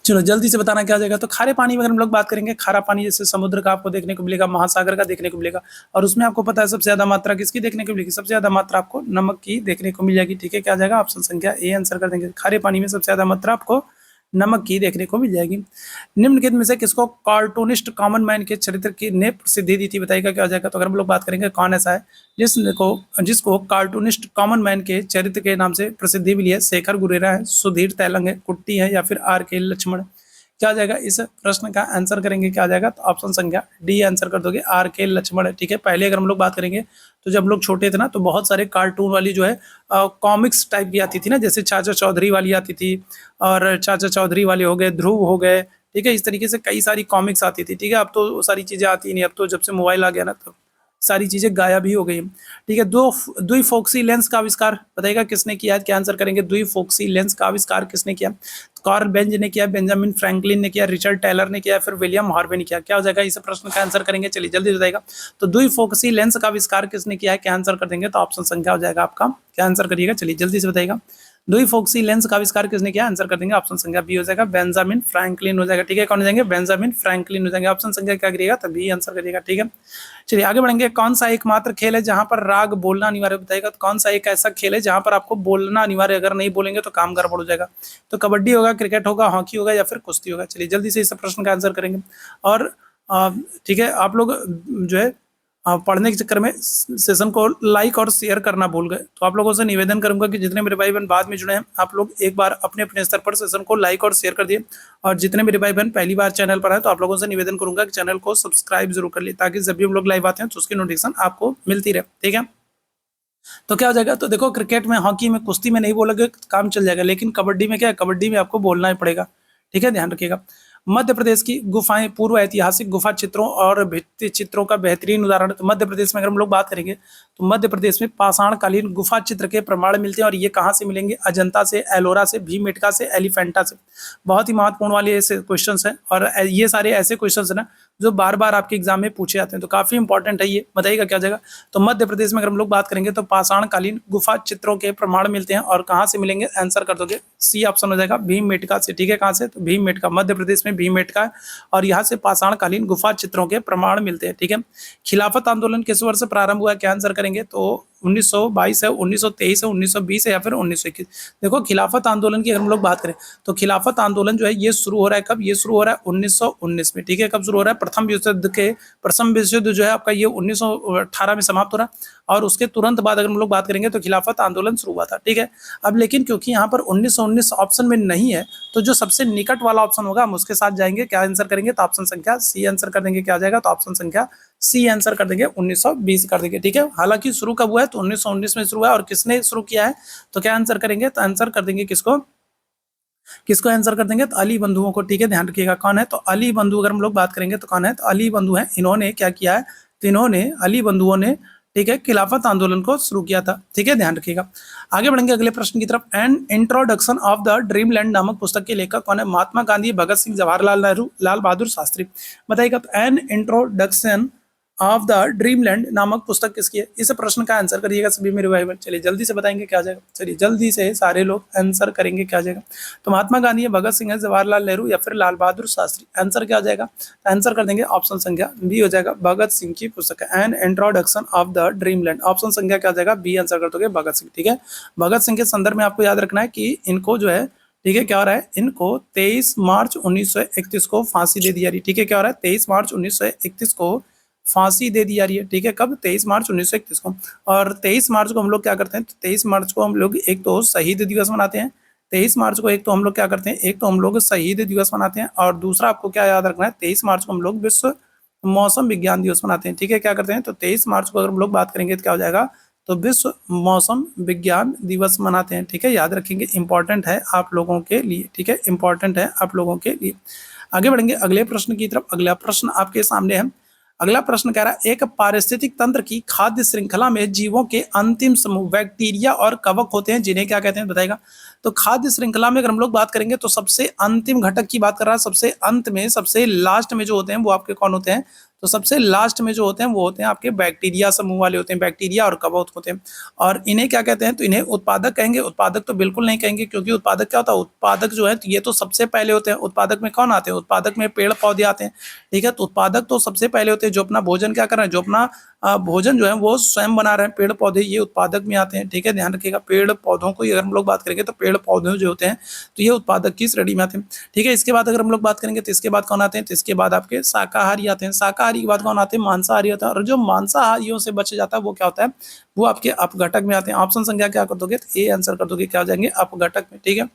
चलो जल्दी से बताना क्या हो जाएगा। तो खारे पानी में अगर हम लोग बात करेंगे, खारा पानी जैसे समुद्र का आपको देखने को मिलेगा, महासागर का देखने को मिलेगा, और उसमें आपको पता है सबसे ज्यादा मात्रा किसकी देखने को मिलेगी, सबसे ज्यादा मात्रा आपको नमक की देखने को मिल जाएगी। ठीक है, क्या आ जाएगा, ऑप्शन संख्या ए आंसर कर देंगे। खारे पानी में सबसे ज्यादा मात्रा आपको नमक की देखने को मिल जाएगी। निम्नलिखित में से किसको कार्टूनिस्ट कॉमन मैन के चरित्र की ने प्रसिद्धि दी थी, बताइएगा क्या हो जाएगा। तो अगर हम लोग बात करेंगे कौन ऐसा है जिसको कार्टूनिस्ट कॉमन मैन के चरित्र के नाम से प्रसिद्धि मिली है, शेखर गुरेरा है, सुधीर तैलंग है, कुट्टी है, या फिर RK लक्ष्मण। क्या आ जाएगा, इस प्रश्न का आंसर करेंगे क्या आ जाएगा, तो ऑप्शन संख्या डी आंसर कर दोगे, RK लक्ष्मण है। ठीक है, पहले अगर हम लोग बात करेंगे तो जब लोग छोटे थे ना, तो बहुत सारे कार्टून वाली जो है कॉमिक्स टाइप की आती थी ना, जैसे चाचा चौधरी वाली आती थी, और चाचा चौधरी वाले हो गए, ध्रुव हो गए। ठीक है, इस तरीके से कई सारी कॉमिक्स आती थी। ठीक है, अब तो वो सारी चीजें आती नहीं, अब तो जब से मोबाइल आ गया ना, तब सारी चीजें गायब ही हो गई। ठीक है, दो द्विफोक्सी लेंस का आविष्कार बताइएगा किसने किया है, क्या आंसर करेंगे, द्विफोक्सी लेंस का आविष्कार किसने किया, कार्ल बेंज ने किया, बेंजामिन फ्रैंकलिन ने किया, रिचर्ड टेलर ने किया, फिर विलियम हार्वे ने किया। क्या हो जाएगा इस प्रश्न का आंसर करेंगे, चलिए जल्दी हो जाएगा। तो द्विफोक्सी लेंस का आविष्कार किसने किया है, क्या आंसर कर देंगे, तो ऑप्शन संख्या हो जाएगा आपका, क्या आंसर करिएगा, चलिए जल्दी से बताइएगा। द्विफोक्सी लेंस का आविष्कार किसने किया, आंसर कर देंगे, ऑप्शन संख्या बी हो जाएगा, बेंजामिन फ्रैंकलिन हो जाएगा। ठीक है, कौन हो जाएंगे, बेंजामिन फ्रैंकलिन हो जाएंगे। ऑप्शन संख्या क्या करिएगा, तो बी आंसर करिएगा। ठीक है, चलिए आगे बढ़ेंगे। कौन सा एकमात्र खेल है जहां पर राग बोलना अनिवार्य, बताइएगा। तो कौन सा एक ऐसा खेल है जहां पर आपको बोलना अनिवार्य, अगर नहीं बोलेंगे तो काम गड़बड़ हो जाएगा। तो कबड्डी होगा, क्रिकेट होगा, हॉकी होगा या फिर कुश्ती होगा। चलिए जल्दी से इस प्रश्न का आंसर करेंगे। और ठीक है, आप लोग जो है पढ़ने के चक्कर में सेशन को लाइक और शेयर करना भूल गए, तो आप लोगों से निवेदन करूंगा कि जितने मेरे भाई बहन बाद में जुड़े हैं, आप लोग एक बार अपने अपने स्तर पर सेशन को लाइक और शेयर कर दिए। और जितने मेरे भाई बहन पहली बार चैनल पर आए, तो आप लोगों से निवेदन करूंगा कि चैनल को सब्सक्राइब जरूर कर लिए, ताकि जब भी हम लोग लाइव आते हैं तो उसकी नोटिफिकेशन आपको मिलती रहे। ठीक है, तो क्या हो जाएगा, तो देखो क्रिकेट में, हॉकी में, कुश्ती में नहीं बोलोगे काम चल जाएगा, लेकिन कबड्डी में क्या है, कबड्डी में आपको बोलना ही पड़ेगा। ठीक है, ध्यान रखिएगा। मध्य प्रदेश की गुफाएं पूर्व ऐतिहासिक गुफा चित्रों और भित्ति चित्रों का बेहतरीन उदाहरण। तो मध्य प्रदेश में अगर हम लोग बात करेंगे, तो मध्य प्रदेश में पाषाणकालीन गुफा चित्र के प्रमाण मिलते हैं, और ये कहाँ से मिलेंगे, अजंता से, एलोरा से, भीमबेटका से, एलिफेंटा से। बहुत ही महत्वपूर्ण वाले ऐसे क्वेश्चन हैं, और ये सारे ऐसे क्वेश्चन है ना जो बार बार आपके एग्जाम में पूछे जाते हैं, तो काफी इंपॉर्टेंट है ये। बताइएगा क्या जाएगा, तो मध्य प्रदेश में अगर हम लोग बात करेंगे तो पाषाणकालीन गुफा चित्रों के प्रमाण मिलते हैं, और कहाँ से मिलेंगे, आंसर कर दोगे, सी ऑप्शन हो जाएगा, भीमबेटका से। ठीक है, कहाँ से, तो भीमबेटका, मध्य प्रदेश में भीमबेटका, और यहाँ से पाषाणकालीन गुफा चित्रों के प्रमाण मिलते हैं। ठीक है, खिलाफत आंदोलन किस वर्ष से प्रारंभ हुआ, क्या आंसर करेंगे, तो 1922 है, 1923 है, 1920 है या फिर 1921। देखो खिलाफत आंदोलन की अगर हम लोग बात करें, तो खिलाफत आंदोलन जो है ये शुरू हो रहा है कब, ये शुरू हो रहा है 1919 में। ठीक है, कब शुरू हो रहा है, प्रथम विश्व युद्ध जो है आपका ये 1918 में समाप्त हो रहा है, और उसके तुरंत बाद अगर हम लोग बात करेंगे तो खिलाफत आंदोलन शुरू हुआ था। ठीक है, अब लेकिन क्योंकि यहाँ पर 1919 ऑप्शन में नहीं है, तो जो सबसे निकट वाला ऑप्शन होगा हम उसके साथ जाएंगे। क्या आंसर करेंगे, तो ऑप्शन संख्या सी आंसर कर देंगे। क्या आ जाएगा, तो ऑप्शन संख्या सी आंसर कर देंगे, 1920 कर देंगे। ठीक है, हालांकि शुरू कब हुआ है, तो 1919 में शुरू हुआ है, और किसने शुरू किया है, तो क्या आंसर करेंगे, तो आंसर कर देंगे किसको, किसको आंसर कर देंगे, तो अली बंधुओं को। ठीक है, ध्यान रखिएगा कौन है, तो अली बंधु अगर हम लोग बात करेंगे तो कौन है, तो अली बंधु है। इन्होंने क्या किया है, तो इन्होंने, अली बंधुओं ने, ठीक है, खिलाफत आंदोलन को शुरू किया था। ठीक है, ध्यान रखिएगा। आगे बढ़ेंगे अगले प्रश्न की तरफ। An introduction of the dreamland नामक पुस्तक के लेखक कौन है, महात्मा गांधी, भगत सिंह, जवाहरलाल नेहरू, लाल बहादुर शास्त्री। बताइएगा, तो an introduction of the dreamland नामक पुस्तक किसकी है, इस प्रश्न का आंसर करिएगा सभी मेरे भाई बहन। चलिए जल्दी से बताएंगे क्या जाएगा, चलिए जल्दी से सारे लोग आंसर करेंगे क्या जाएगा। तो महात्मा गांधी है, भगत सिंह है, जवाहरलाल नेहरू या फिर लाल बहादुर शास्त्री। आंसर क्या हो जाएगा, तो आंसर कर देंगे ऑप्शन संख्या बी हो जाएगा, भगत सिंह की पुस्तक है, an introduction of the dreamland. Option संख्या क्या हो जाएगा, बी आंसर कर दोगे, भगत सिंह। ठीक है, भगत सिंह के संदर्भ में आपको याद रखना है कि इनको जो है, ठीक है, क्या हो रहा है, इनको 23 मार्च 1931 को फांसी दे दी जा रही है। ठीक है, क्या हो रहा है, 23 मार्च 1931 को फांसी दे दी जा रही है। ठीक है, कब, 23 मार्च 1931 को। और 23 मार्च को हम लोग क्या करते हैं, तो 23 मार्च को हम लोग एक तो शहीद दिवस मनाते हैं। 23 मार्च को एक तो हम लोग क्या करते हैं, एक तो हम लोग शहीद दिवस मनाते हैं, और दूसरा आपको क्या याद रखना है, 23 मार्च को हम लोग विश्व मौसम विज्ञान दिवस मनाते हैं। ठीक है, क्या करते हैं, तो 23 मार्च को अगर हम लोग बात करेंगे तो क्या हो जाएगा, तो विश्व मौसम विज्ञान दिवस मनाते हैं। ठीक है, याद रखेंगे, इंपॉर्टेंट है आप लोगों के लिए। ठीक है, इंपॉर्टेंट है आप लोगों के लिए। आगे बढ़ेंगे अगले प्रश्न की तरफ। अगला प्रश्न आपके सामने है। अगला प्रश्न कह रहा है, एक पारिस्थितिक तंत्र की खाद्य श्रृंखला में जीवों के अंतिम समूह बैक्टीरिया और कवक होते हैं, जिन्हें क्या कहते हैं, बताएगा। तो खाद्य श्रृंखला में अगर हम लोग बात करेंगे तो सबसे अंतिम घटक की बात कर रहा है, सबसे अंत में, सबसे लास्ट में जो होते हैं वो आपके कौन होते हैं, तो सबसे लास्ट में जो होते हैं वो होते हैं आपके बैक्टीरिया समूह वाले होते हैं, बैक्टीरिया और कवक होते हैं। और इन्हें क्या कहते हैं, तो इन्हें उत्पादक कहेंगे। उत्पादक तो बिल्कुल नहीं कहेंगे, क्योंकि उत्पादक क्या होता है, उत्पादक जो है तो ये तो सबसे पहले होते हैं। उत्पादक में कौन आते हैं, उत्पादक में पेड़ पौधे आते हैं। ठीक है, तो उत्पादक तो सबसे पहले होते हैं, जो अपना भोजन क्या कर रहे हैं, जो अपना भोजन जो है वो स्वयं बना रहे हैं। पेड़ पौधे ये उत्पादक में आते हैं। ठीक है, ध्यान रखिएगा, पेड़ पौधों को अगर हम लोग बात करेंगे तो पेड़ पौधे जो होते हैं तो ये उत्पादक की श्रेणी में आते हैं। ठीक है, इसके बाद अगर हम लोग बात करेंगे तो इसके बाद कौन आते हैं, तो इसके बाद आपके शाकाहारी आते हैं। शाकाहारी के बाद कौन आते हैं, मांसाहारी होता है। और जो मांसाहारियों से बच जाता है वो क्या होता है, वो आपके अपघटक में आते हैं। ऑप्शन संख्या क्या कर दोगे, तो ए आंसर कर दोगे, क्या हो जाएंगे, अपघटक में। ठीक है,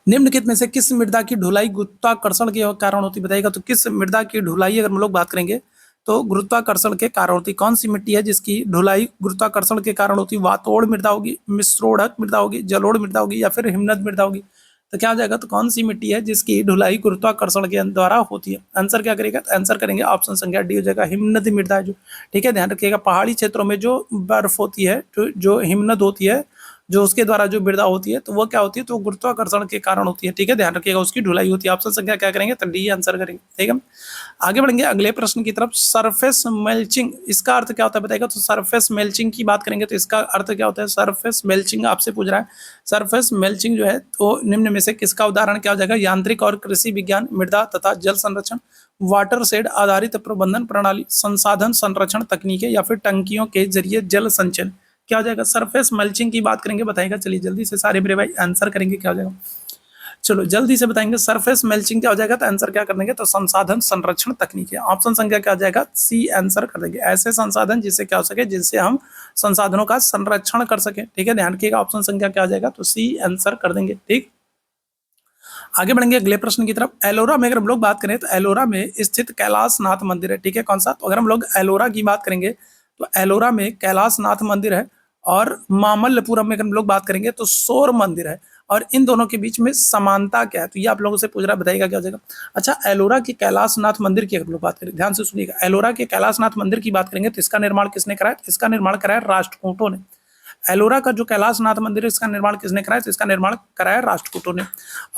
निम्नलिखित में से किस मृदा की ढुलाई गुरुत्वाकर्षण के कारण होती, बताइएगा। तो किस मृदा की ढुलाई अगर हम लोग बात करेंगे तो गुरुत्वाकर्षण के कारण होती, कौन सी मिट्टी है जिसकी ढुलाई गुरुत्वाकर्षण के कारण होती, वातोड़ मृदा होगी, मिश्रोड़क मृदा होगी, जलोढ़ मृदा होगी या फिर हिमनद मृदा होगी। तो क्या हो जाएगा, तो कौन सी मिट्टी है जिसकी ढुलाई गुरुत्वाकर्षण के द्वारा होती है? आंसर क्या करेगा, तो आंसर करेंगे ऑप्शन संख्या डी हो जाएगा, हिमनद मृदा है जो। ठीक है, ध्यान रखिएगा, पहाड़ी क्षेत्रों में जो बर्फ होती है, जो हिमनद होती है, जो उसके द्वारा जो मृदा होती है, तो वो क्या होती है, तो गुरुत्वाकर्षण के कारण होती है। ठीक है, ध्यान रखिएगा, उसकी ढुलाई होती है। ऑप्शन संख्या क्या करेंगे, तो डी आंसर करेंगे। ठीक है, आगे बढ़ेंगे अगले प्रश्न की तरफ। सरफेस मेल्चिंग, इसका अर्थ क्या होता है बताएगा, तो सरफेस मेल्चिंग की बात करेंगे तो इसका अर्थ क्या होता है, सरफेस मेल्चिंग आपसे पूछ रहा है। सरफेस मेल्चिंग जो है, तो निम्न में से किसका उदाहरण क्या हो जाएगा, यांत्रिक और कृषि विज्ञान, मृदा तथा जल संरक्षण, वाटर शेड आधारित प्रबंधन प्रणाली, संसाधन संरक्षण तकनीकें, या फिर टंकियों के जरिए जल संचयन। क्या हो जाएगा, सरफेस मल्चिंग की बात करेंगे, बताएगा। चलिए जल्दी से सारे मेरे भाई आंसर करेंगे, क्या हो जाएगा, चलो जल्दी से बताएंगे। सरफेस मेल्चिंग क्या हो जाएगा, तो आंसर क्या कर देंगे, तो संसाधन संरक्षण तकनीक है। ऑप्शन संख्या क्या हो जाएगा, सी आंसर कर देंगे। ऐसे संसाधन जिससे क्या हो सके, जिससे हम संसाधनों का संरक्षण कर सके। ठीक है, ध्यान रखिएगा, ऑप्शन संख्या क्या हो जाएगा, तो सी आंसर कर देंगे। ठीक, आगे बढ़ेंगे अगले प्रश्न की तरफ। एलोरा में अगर हम लोग बात करें तो एलोरा में स्थित कैलाशनाथ मंदिर है। ठीक है, कौन सा, तो अगर हम लोग एलोरा की बात करेंगे तो एलोरा में कैलाशनाथ मंदिर है, और मामल्लपुरम में अगर हम लोग बात करेंगे तो सौर मंदिर है। और इन दोनों के बीच में समानता क्या है, तो ये आप लोगों से पूछ रहा है, बताइएगा क्या हो जाएगा। अच्छा, एलोरा की कैलाशनाथ मंदिर की अगर हम लोग बात करें, ध्यान से सुनिएगा, एलोरा के कैलाशनाथ मंदिर की बात करेंगे तो इसका निर्माण किसने कराया, इसका निर्माण कराया राष्ट्रकूटों ने। एलोरा का जो कैलाशनाथ मंदिर है, इसका निर्माण किसने कराया, तो इसका निर्माण कराया राष्ट्रकूटों ने।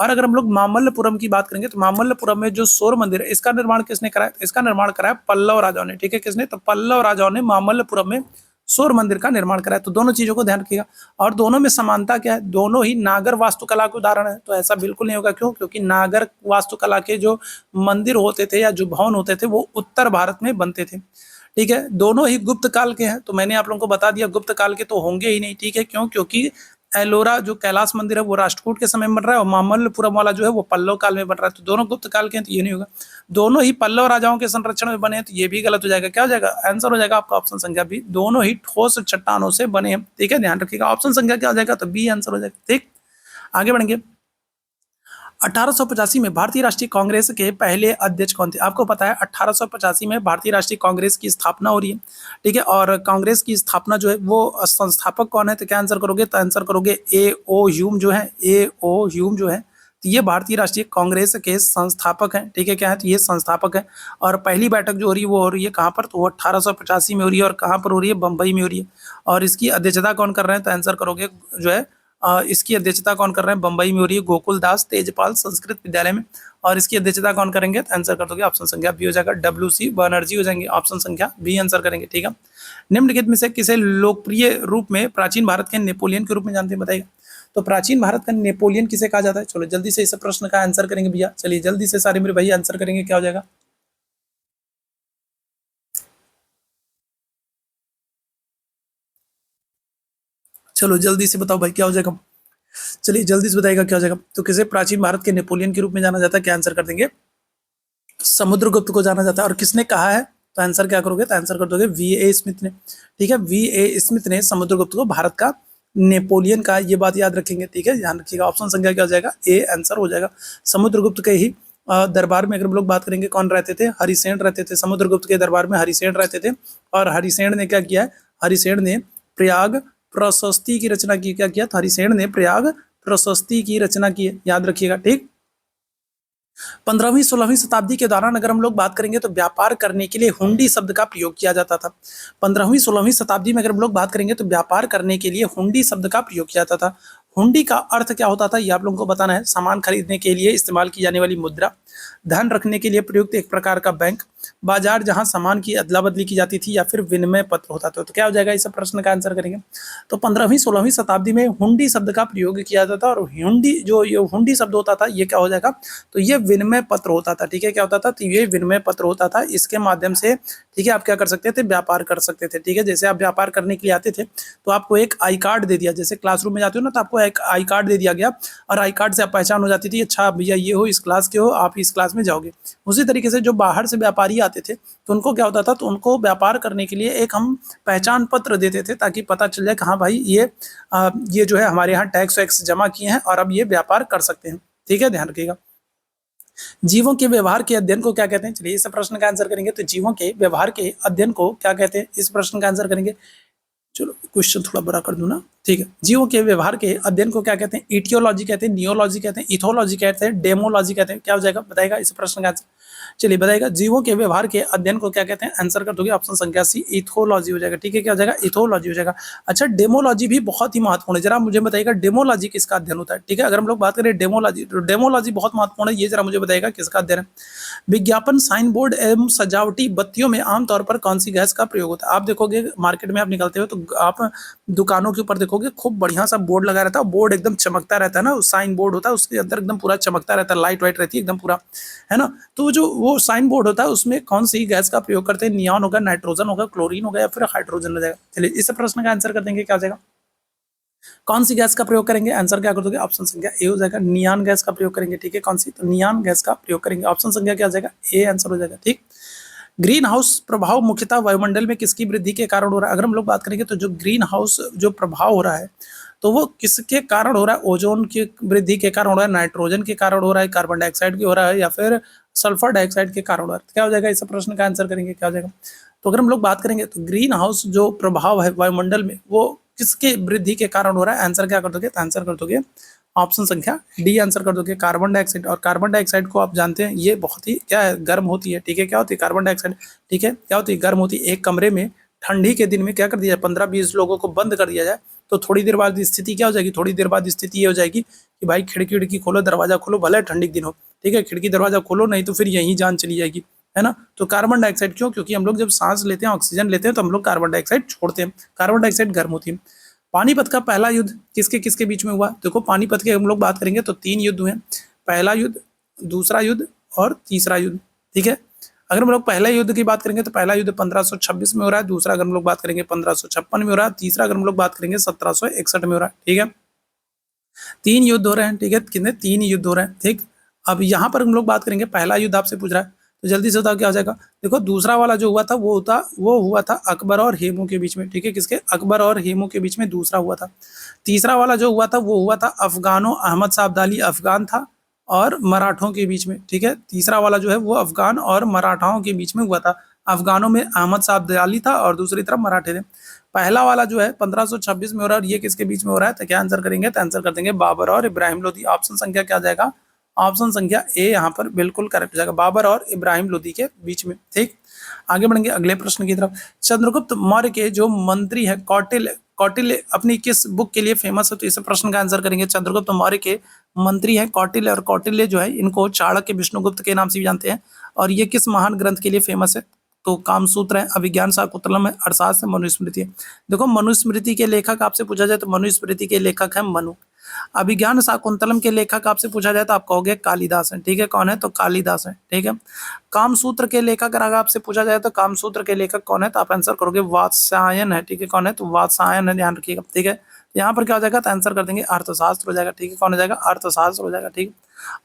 और अगर हम लोग मामल्लपुरम की बात करेंगे तो मामल्लपुरम में जो सौर मंदिर है, इसका निर्माण किसने कराया, इसका निर्माण कराया पल्लव राजाओं ने। ठीक है, किसने, तो पल्लव राजाओं ने मामल्लपुरम में सौर मंदिर का निर्माण कराया। तो दोनों चीजों को ध्यान रखिएगा। और दोनों में समानता क्या है, दोनों ही नागर वास्तुकला के उदाहरण है। तो ऐसा बिल्कुल नहीं होगा, क्यों, क्योंकि नागर वास्तुकला के जो मंदिर होते थे या जो भवन होते थे, वो उत्तर भारत में बनते थे। ठीक है, दोनों ही गुप्त काल के हैं। तो मैंने आप लोगों को बता दिया, गुप्त काल के तो होंगे ही नहीं। ठीक है, क्यों, क्योंकि एलोरा जो कैलाश मंदिर है वो राष्ट्रकूट के समय में बन रहा है, और मामल्लपुरम वाला जो है वो पल्लव काल में बन रहा है। तो दोनों गुप्त काल के हैं, तो ये नहीं होगा। दोनों ही पल्लव राजाओं के संरक्षण में बने हैं, तो ये भी गलत हो जाएगा। क्या हो जाएगा, आंसर हो जाएगा आपका ऑप्शन संख्या बी, दोनों ही ठोस चट्टानों से बने हैं। ठीक है, ध्यान रखिएगा, ऑप्शन संख्या क्या हो जाएगा, तो बी आंसर हो जाएगा। ठीक, आगे बढ़ेंगे। 1885 में भारतीय राष्ट्रीय कांग्रेस के पहले अध्यक्ष कौन थे? आपको पता है 1885 में भारतीय राष्ट्रीय कांग्रेस की स्थापना हो रही है। ठीक है, और कांग्रेस की स्थापना जो है वो संस्थापक कौन है, तो क्या आंसर करोगे, तो आंसर करोगे ए ओ ह्यूम जो है, ए ओ ह्यूम जो है, तो ये भारतीय राष्ट्रीय कांग्रेस के संस्थापक हैं। ठीक है, क्या है, तो ये संस्थापक है। और पहली बैठक जो हो रही है वो हो रही है कहाँ पर, तो वो 1885 में हो रही है, और कहाँ पर हो रही है, बम्बई में हो रही है। और इसकी अध्यक्षता कौन कर रहे हैं, तो आंसर करोगे जो है, इसकी अध्यक्षता कौन कर रहे हैं, बंबई में हो रही है, गोकुल दास तेजपाल संस्कृत विद्यालय में। और इसकी अध्यक्षता कौन करेंगे, तो आंसर कर दोगे ऑप्शन संख्या बी हो जाएगा, WC बनर्जी हो जाएंगे। ऑप्शन संख्या बी आंसर करेंगे। ठीक है, निम्नलिखित में से किसे लोकप्रिय रूप में प्राचीन भारत के नेपोलियन के रूप में जानते हैं, बताइए। तो प्राचीन भारत का नेपोलियन किसे कहा जाता है? चलो जल्दी से इस प्रश्न का आंसर करेंगे भैया। चलिए जल्दी से सारे मेरे भाई आंसर करेंगे, क्या हो जाएगा। चलो जल्दी से बताओ भाई, क्या हो जाएगा। चलिए जल्दी से बताइएगा क्या हो जाएगा। तो किसे प्राचीन भारत के नेपोलियन के रूप में जाना जाता है, क्या आंसर कर देंगे। समुद्रगुप्त को जाना जाता है। और किसने कहा है, तो आंसर क्या करोगे, तो आंसर कर दोगे VA स्मिथ ने। ठीक है, VA स्मिथ ने समुद्रगुप्त को भारत का नेपोलियन का, ये बात याद रखेंगे। ठीक है, ध्यान रखिएगा, ऑप्शन संख्या क्या हो जाएगा, ए आंसर हो जाएगा। समुद्रगुप्त के ही दरबार में अगर हम लोग बात करेंगे, कौन रहते थे, हरिसेन रहते थे। समुद्रगुप्त के दरबार में हरिसेन रहते थे। और हरिसेन ने क्या किया है, हरिसेन ने प्रयाग प्रशस्ति की रचना की। क्या किया, तो हरिसेन ने प्रयाग प्रशस्ति की रचना की है, याद रखिएगा। ठीक, 15वीं-16वीं शताब्दी के दौरान अगर हम लोग बात करेंगे तो व्यापार करने के लिए हुंडी शब्द का प्रयोग किया जाता था। 15वीं-16वीं शताब्दी में अगर हम लोग बात करेंगे तो व्यापार करने के लिए हुंडी शब्द का प्रयोग किया जाता था। हुंडी का अर्थ क्या होता था, ये आप लोगों को बताना है। सामान खरीदने के लिए इस्तेमाल की जाने वाली मुद्रा, धन रखने के लिए प्रयुक्त एक प्रकार का बैंक, बाजार जहां सामान की अदला बदली की जाती थी, या फिर विनिमय पत्र होता था। तो क्या हो जाएगा, इस प्रश्न का आंसर करेंगे। तो 15वीं-16वीं शताब्दी में हुंडी शब्द का प्रयोग किया जाता था। और हुंडी जो ये हुंडी शब्द होता था, ये क्या हो जाएगा, तो ये विनिमय पत्र होता था। ठीक है, क्या होता था, तो ये विनिमय पत्र होता था। इसके माध्यम से, ठीक है, आप क्या कर सकते थे, व्यापार कर सकते थे। ठीक है, जैसे आप व्यापार करने के लिए आते थे तो आपको एक आई कार्ड दे दिया, जैसे क्लासरूम में जाते हो ना, तो आपको एक आई कार्ड दे दिया गया, और आई कार्ड से आप पहचान हो जाती थी, अच्छा भैया ये हो, इस क्लास के हो, आप इस क्लास में जाओगे। उसी तरीके से जो बाहर से व्यापारी आते थे तो उनको क्या होता था, तो उनको व्यापार करने के लिए एक हम पहचान पत्र देते थे, ताकि पता चल जाए कि हाँ भाई ये जो है हमारे यहाँ टैक्स वैक्स जमा किए हैं, और अब ये व्यापार कर सकते हैं। ठीक है, ध्यान रखिएगा। जीवों के व्यवहार के अध्ययन को क्या कहते हैं, चलिए इस प्रश्न का आंसर करेंगे। तो जीवों के व्यवहार के अध्ययन को क्या कहते हैं, इस प्रश्न का आंसर करेंगे। चलो क्वेश्चन थोड़ा बड़ा कर दूं ना, ठीक है। जीवों के व्यवहार के अध्ययन को क्या कहते हैं? इटियोलॉजी कहते हैं, नियोलॉजी कहते हैं, इथोलॉजी कहते हैं, डेमोलॉजी कहते हैं। क्या हो जाएगा बताएगा इस प्रश्न का आंसर? चलिए बताएगा, जीवों के व्यवहार के अध्ययन को क्या कहते हैं? आंसर कर दोगे ऑप्शन संख्या सी, इथोलॉजी हो जाएगा, ठीक है। क्या हो जाएगा? इथोलॉजी हो जाएगा। अच्छा, डेमोलॉजी भी बहुत ही महत्वपूर्ण है, जरा मुझे बताइएगा डेमोलॉजी किसका अध्ययन होता है? ठीक है, अगर हम लोग बात करें डेमोलॉजी, तो डेमोलॉजी बहुत महत्वपूर्ण है, ये जरा मुझे बताइएगा किसका अध्ययन है? विज्ञापन, साइन बोर्ड एवं सजावटी बत्तियों में आमतौर पर कौन सी गैस का प्रयोग होता है? आप देखोगे मार्केट में आप निकलते हो तो आप दुकानों के ऊपर देखोगे खूब बढ़िया सा बोर्ड लगा रहता है, बोर्ड एकदम चमकता रहता है ना, साइन बोर्ड होता है उसके अंदर एकदम पूरा चमकता रहता है, लाइट वाइट रहती है एकदम पूरा, है ना। तो जो वो साइन बोर्ड होता है उसमें कौन सी गैस का प्रयोग करते हैं? नियॉन होगा, नाइट्रोजन होगा, क्लोरीन होगा, या फिर हाइड्रोजन हो जाएगा? चलिए इस प्रश्न का आंसर कर देंगे, क्या हो जाएगा? कौन सी गैस का प्रयोग करेंगे? आंसर क्या कर दोगे? ऑप्शन संख्या ए हो जाएगा, नियॉन गैस का प्रयोग करेंगे, ठीक है। कौन सी? तो नियॉन गैस का प्रयोग करेंगे, ऑप्शन संख्या क्या हो जाएगा? ए आंसर हो जाएगा, ठीक। ग्रीन हाउस प्रभाव मुख्यतः वायुमंडल में किसकी वृद्धि के कारण हो रहा है? अगर हम लोग बात करेंगे तो जो ग्रीन हाउस जो प्रभाव हो रहा है तो वो किसके कारण हो रहा है? ओजोन की वृद्धि के कारण हो रहा है, नाइट्रोजन के कारण हो रहा है, कार्बन डाइऑक्साइड की हो रहा है, या फिर सल्फर डाइऑक्साइड के कारण हो रहा है? क्या हो जाएगा इस प्रश्न का आंसर करेंगे, क्या हो जाएगा? तो अगर हम लोग बात करेंगे तो ग्रीन हाउस जो प्रभाव है वायुमंडल में वो किसके वृद्धि के कारण हो रहा है? आंसर क्या कर दोगे? तो आंसर कर दोगे ऑप्शन संख्या डी आंसर कर दोगे, कार्बन डाइऑक्साइड। और कार्बन डाइऑक्साइड को आप जानते हैं ये बहुत ही क्या है, गर्म होती है, ठीक है। क्या होती है कार्बन डाइऑक्साइड? ठीक है, क्या होती है? गर्म होती है। एक कमरे में ठंडी के दिन में क्या कर दिया जाए, 15-20 लोगों को बंद कर दिया जाए तो थोड़ी देर बाद स्थिति क्या हो जाएगी? थोड़ी देर बाद स्थिति ये हो जाएगी कि भाई खिड़की खिड़की खोलो, दरवाजा खोलो, भले ठंडी के दिन हो, ठीक है, खिड़की दरवाजा खोलो, नहीं तो फिर यहीं जान चली जाएगी, है ना। तो कार्बन डाइऑक्साइड क्यों? क्योंकि हम लोग जब सांस लेते हैं, ऑक्सीजन लेते हैं, तो हम लोग कार्बन डाइऑक्साइड छोड़ते हैं, कार्बन डाइऑक्साइड गर्म होती है। पानीपत का पहला युद्ध किसके किसके बीच में हुआ? देखो पानीपत के हम लोग बात करेंगे तो 3 युद्ध हुए, पहला युद्ध, दूसरा युद्ध और तीसरा युद्ध, ठीक है। अगर हम लोग पहले युद्ध की बात करेंगे तो पहला युद्ध 1526 में हो रहा है, दूसरा अगर हम लोग बात करेंगे 1556 में हो रहा है, तीसरा अगर हम लोग बात करेंगे 1761 में हो रहा है, ठीक है। 3 युद्ध हो रहे हैं, ठीक है, कितने? 3 युद्ध हो रहे हैं, ठीक। अब यहाँ पर हम लोग बात करेंगे, पहला युद्ध आपसे पूछ रहा है तो जल्दी से बताओ क्या हो जाएगा। देखो दूसरा वाला जो हुआ था वो हुआ था अकबर और हेमू के बीच में, ठीक है, किसके? अकबर और हेमू के बीच में दूसरा हुआ था। तीसरा वाला जो हुआ था वो हुआ था अफगानों, अहमद शाह अब्दाली अफगान था और मराठों के बीच में, ठीक है। तीसरा वाला जो है वो अफगान और मराठाओं के बीच में हुआ था, अफगानों में अहमद शाह अब्दाली था और दूसरी तरफ मराठे थे। पहला वाला जो है 1526 में हो रहा है और ये किसके बीच में हो रहा है? तो क्या आंसर करेंगे? तो आंसर कर देंगे बाबर और इब्राहिम लोदी। ऑप्शन संख्या क्या जाएगा? ऑप्शन संख्या ए यहाँ पर बिल्कुल करेक्ट हो जाएगा, बाबर और इब्राहिम लोदी के बीच में, ठीक। आगे बढ़ेंगे अगले प्रश्न की तरफ। चंद्रगुप्त मौर्य के जो मंत्री है कौटिल्य, कौटिल्य अपनी किस बुक के लिए फेमस है? तो इस प्रश्न का आंसर करेंगे, चंद्रगुप्त मौर्य के मंत्री हैं कौटिल्य, और कौटिल्य जो है इनको चाणक्य विष्णुगुप्त के नाम से भी जानते हैं। और ये किस महान ग्रंथ के लिए फेमस है? तो कामसूत्र है, अभिज्ञान शाकुंतलम है, अर्थशास्त्र है, मनुस्मृति है। देखो मनुस्मृति के लेखक आपसे पूछा जाए तो मनुस्मृति के लेखक है मनु। अभिज्ञान शाकुंतलम के लेखक आपसे पूछा जाए तो आप कहोगे कालिदास है, ठीक है। कौन है? तो कालिदास है, ठीक है। कामसूत्र के लेखक अगर आपसे पूछा जाए तो कामसूत्र के लेखक कौन है? तो आप आंसर करोगे वात्स्यायन है, ठीक है। कौन है? तो वात्स्यायन है, ध्यान रखिएगा, ठीक है। यहाँ पर क्या हो जाएगा? तो आंसर कर देंगे अर्थशास्त्र हो जाएगा, ठीक है। कौन हो जाएगा? अर्थशास्त्र हो जाएगा, ठीक।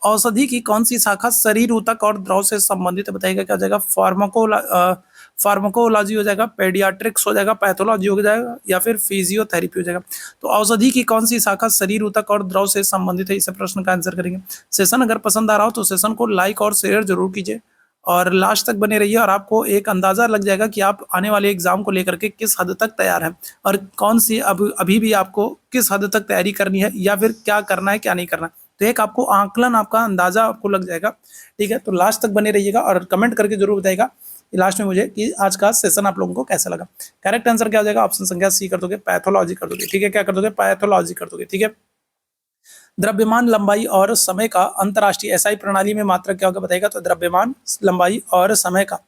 औषधि की कौन सी शाखा शरीर ऊतक और द्रव से संबंधित है? बताइएगा क्या हो जाएगा? फार्माकोलॉजी हो जाएगा, पेडियाट्रिक्स हो जाएगा, पैथोलॉजी हो जाएगा, या फिर फिजियोथेरेपी हो जाएगा। तो औषधि की कौन सी शाखा शरीर ऊतक और द्रव से संबंधित है? इस प्रश्न का आंसर करेंगे। सेशन अगर पसंद आ रहा हो तो सेशन को लाइक और शेयर जरूर कीजिए और लास्ट तक बने रहिए और आपको एक अंदाजा लग जाएगा कि आप आने वाले एग्जाम को लेकर के किस हद तक तैयार हैं और कौन सी अभी भी आपको किस हद तक तैयारी करनी है या फिर क्या करना है क्या नहीं करना। तो एक आपको आंकलन, आपका अंदाजा आपको लग जाएगा, ठीक है। तो लास्ट तक बने रहिएगा और कमेंट करके जरूर बताइएगा लास्ट में मुझे कि आज का सेशन आप लोगों को कैसा लगा। करेक्ट आंसर क्या हो जाएगा? ऑप्शन संख्या सी कर दोगे, पैथोलॉजी कर दोगे, ठीक है। क्या कर दोगे? पैथोलॉजी कर दोगे, ठीक है। द्रव्यमान, लंबाई और समय का अंतरराष्ट्रीय एसआई प्रणाली में मात्रक क्या होगा? बताएगा। तो द्रव्यमान, लंबाई और समय का,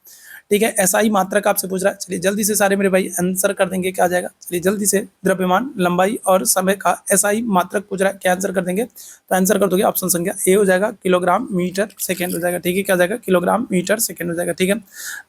ठीक है, एसआई मात्रक आपसे पूछ रहा है। चलिए जल्दी से सारे मेरे भाई आंसर कर देंगे, क्या आ जाएगा? चलिए जल्दी से, द्रव्यमान, लंबाई और समय का एसआई मात्रक पूछ रहा है, क्या आंसर कर देंगे? तो आंसर कर दोगे ऑप्शन संख्या ए हो जाएगा, किलोग्राम मीटर सेकेंड हो जाएगा, ठीक है। क्या हो जाएगा? किलोग्राम मीटर सेकेंड हो जाएगा, ठीक है।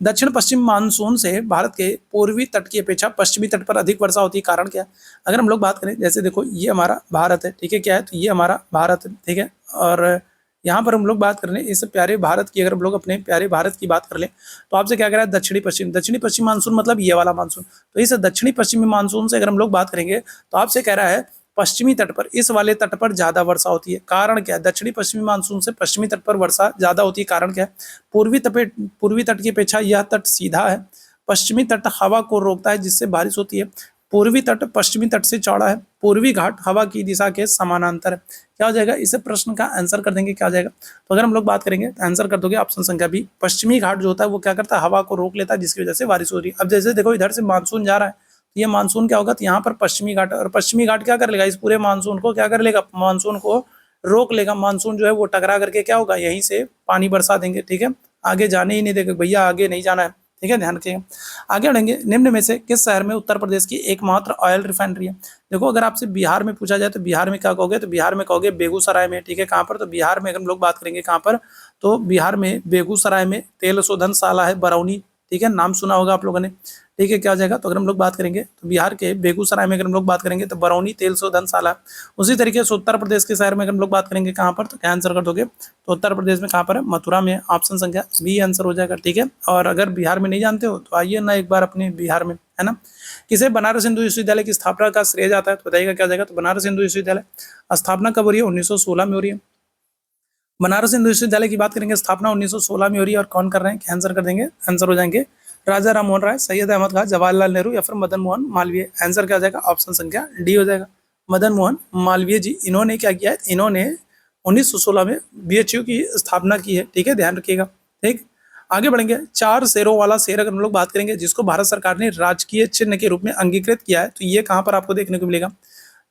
दक्षिण पश्चिम मानसून से भारत के पूर्वी तट की अपेक्षा पश्चिमी तट पर अधिक वर्षा होती है, कारण क्या है? अगर हम लोग बात करें, जैसे देखो ये हमारा भारत है, ठीक है, क्या है? तो ये हमारा भारत है, ठीक है। और यहाँ पर हम लोग बात कर लें इस प्यारे भारत की, अगर हम लोग अपने प्यारे भारत की बात कर लें तो आपसे क्या कह रहा है? दक्षिणी पश्चिम, दक्षिणी पश्चिम मानसून मतलब ये वाला मानसून। तो इस दक्षिणी पश्चिमी मानसून से अगर हम लोग बात करेंगे तो आपसे कह रहा है पश्चिमी तट पर, इस वाले तट पर ज्यादा वर्षा होती है, कारण क्या है? दक्षिणी पश्चिमी मानसून से पश्चिमी तट पर वर्षा ज्यादा होती है, कारण क्या है? पूर्वी तट की अपेक्षा यह तट सीधा है, पश्चिमी तट हवा को रोकता है जिससे बारिश होती है, पूर्वी तट पश्चिमी तट से चौड़ा है, पूर्वी घाट हवा की दिशा के समानांतर है। क्या हो जाएगा, इसे प्रश्न का आंसर कर देंगे, क्या हो जाएगा। तो अगर हम लोग बात करेंगे तो आंसर कर दोगे ऑप्शन संख्या बी, पश्चिमी घाट जो होता है वो क्या करता है, हवा को रोक लेता है, जिसकी वजह से बारिश हो रही है। अब जैसे देखो इधर से मानसून जा रहा है, तो ये मानसून क्या होगा, तो यहाँ पर पश्चिमी घाट, और पश्चिमी घाट क्या कर लेगा, इस पूरे मानसून को क्या कर लेगा, मानसून को रोक लेगा। मानसून जो है वो टकरा करके क्या होगा, यहीं से पानी बरसा देंगे, ठीक है, आगे जाने ही नहीं देगा, भैया आगे नहीं जाना है, ठीक है, ध्यान रखिएगा। आगे बढ़ेंगे, निम्न में से किस शहर में उत्तर प्रदेश की एकमात्र ऑयल रिफाइनरी है। देखो अगर आपसे बिहार में पूछा जाए तो बिहार में क्या कहोगे, तो बिहार में कहोगे बेगूसराय में, ठीक है, कहाँ पर, तो बिहार में अगर हम लोग बात करेंगे कहाँ पर, तो बिहार में बेगूसराय में तेल शोधनशाला है बरौनी, ठीक है, नाम सुना होगा आप लोगों ने, ठीक है, क्या हो जाएगा। तो अगर हम लोग बात करेंगे तो बिहार के बेगूसराय में अगर हम लोग बात करेंगे तो बरौनी तेल शोधनशाला। उसी तरीके से उत्तर प्रदेश के शहर में अगर हम लोग बात करेंगे कहाँ पर, तो क्या आंसर कर दोगे, तो उत्तर प्रदेश में कहाँ पर है, मथुरा में, ऑप्शन संख्या बी आंसर हो जाएगा, ठीक है। और अगर बिहार में नहीं जानते हो तो आइए ना एक बार अपने बिहार में, है ना। किसे बनारस हिंदू विश्वविद्यालय की स्थापना का श्रेय जाता है, तो बताइएगा क्या हो जाएगा। तो बनारस हिंदू विश्वविद्यालय स्थापना कब हो रही है, 1916 में हो रही है। बनारस हिंदू विश्वविद्यालय की बात करेंगे, स्थापना 1916 में हो रही है, और कौन कर रहे हैं, क्या आंसर कर देंगे, आंसर हो जाएंगे राजा राम मोहन राय, सैयद अहमद खान, जवाहरलाल नेहरू या फिर मदन मोहन मालवीय। आंसर क्या हो जाएगा, ऑप्शन संख्या डी हो जाएगा, मदन मोहन मालवीय जी। इन्होंने क्या किया है, इन्होंने 1916 में बीएचयू की स्थापना की है, ठीक है, ध्यान रखिएगा, ठीक। आगे बढ़ेंगे, चार शेरों वाला शेर अगर हम लोग बात करेंगे, जिसको भारत सरकार ने राजकीय चिन्ह के रूप में अंगीकृत किया है, तो ये कहाँ पर आपको देखने को मिलेगा।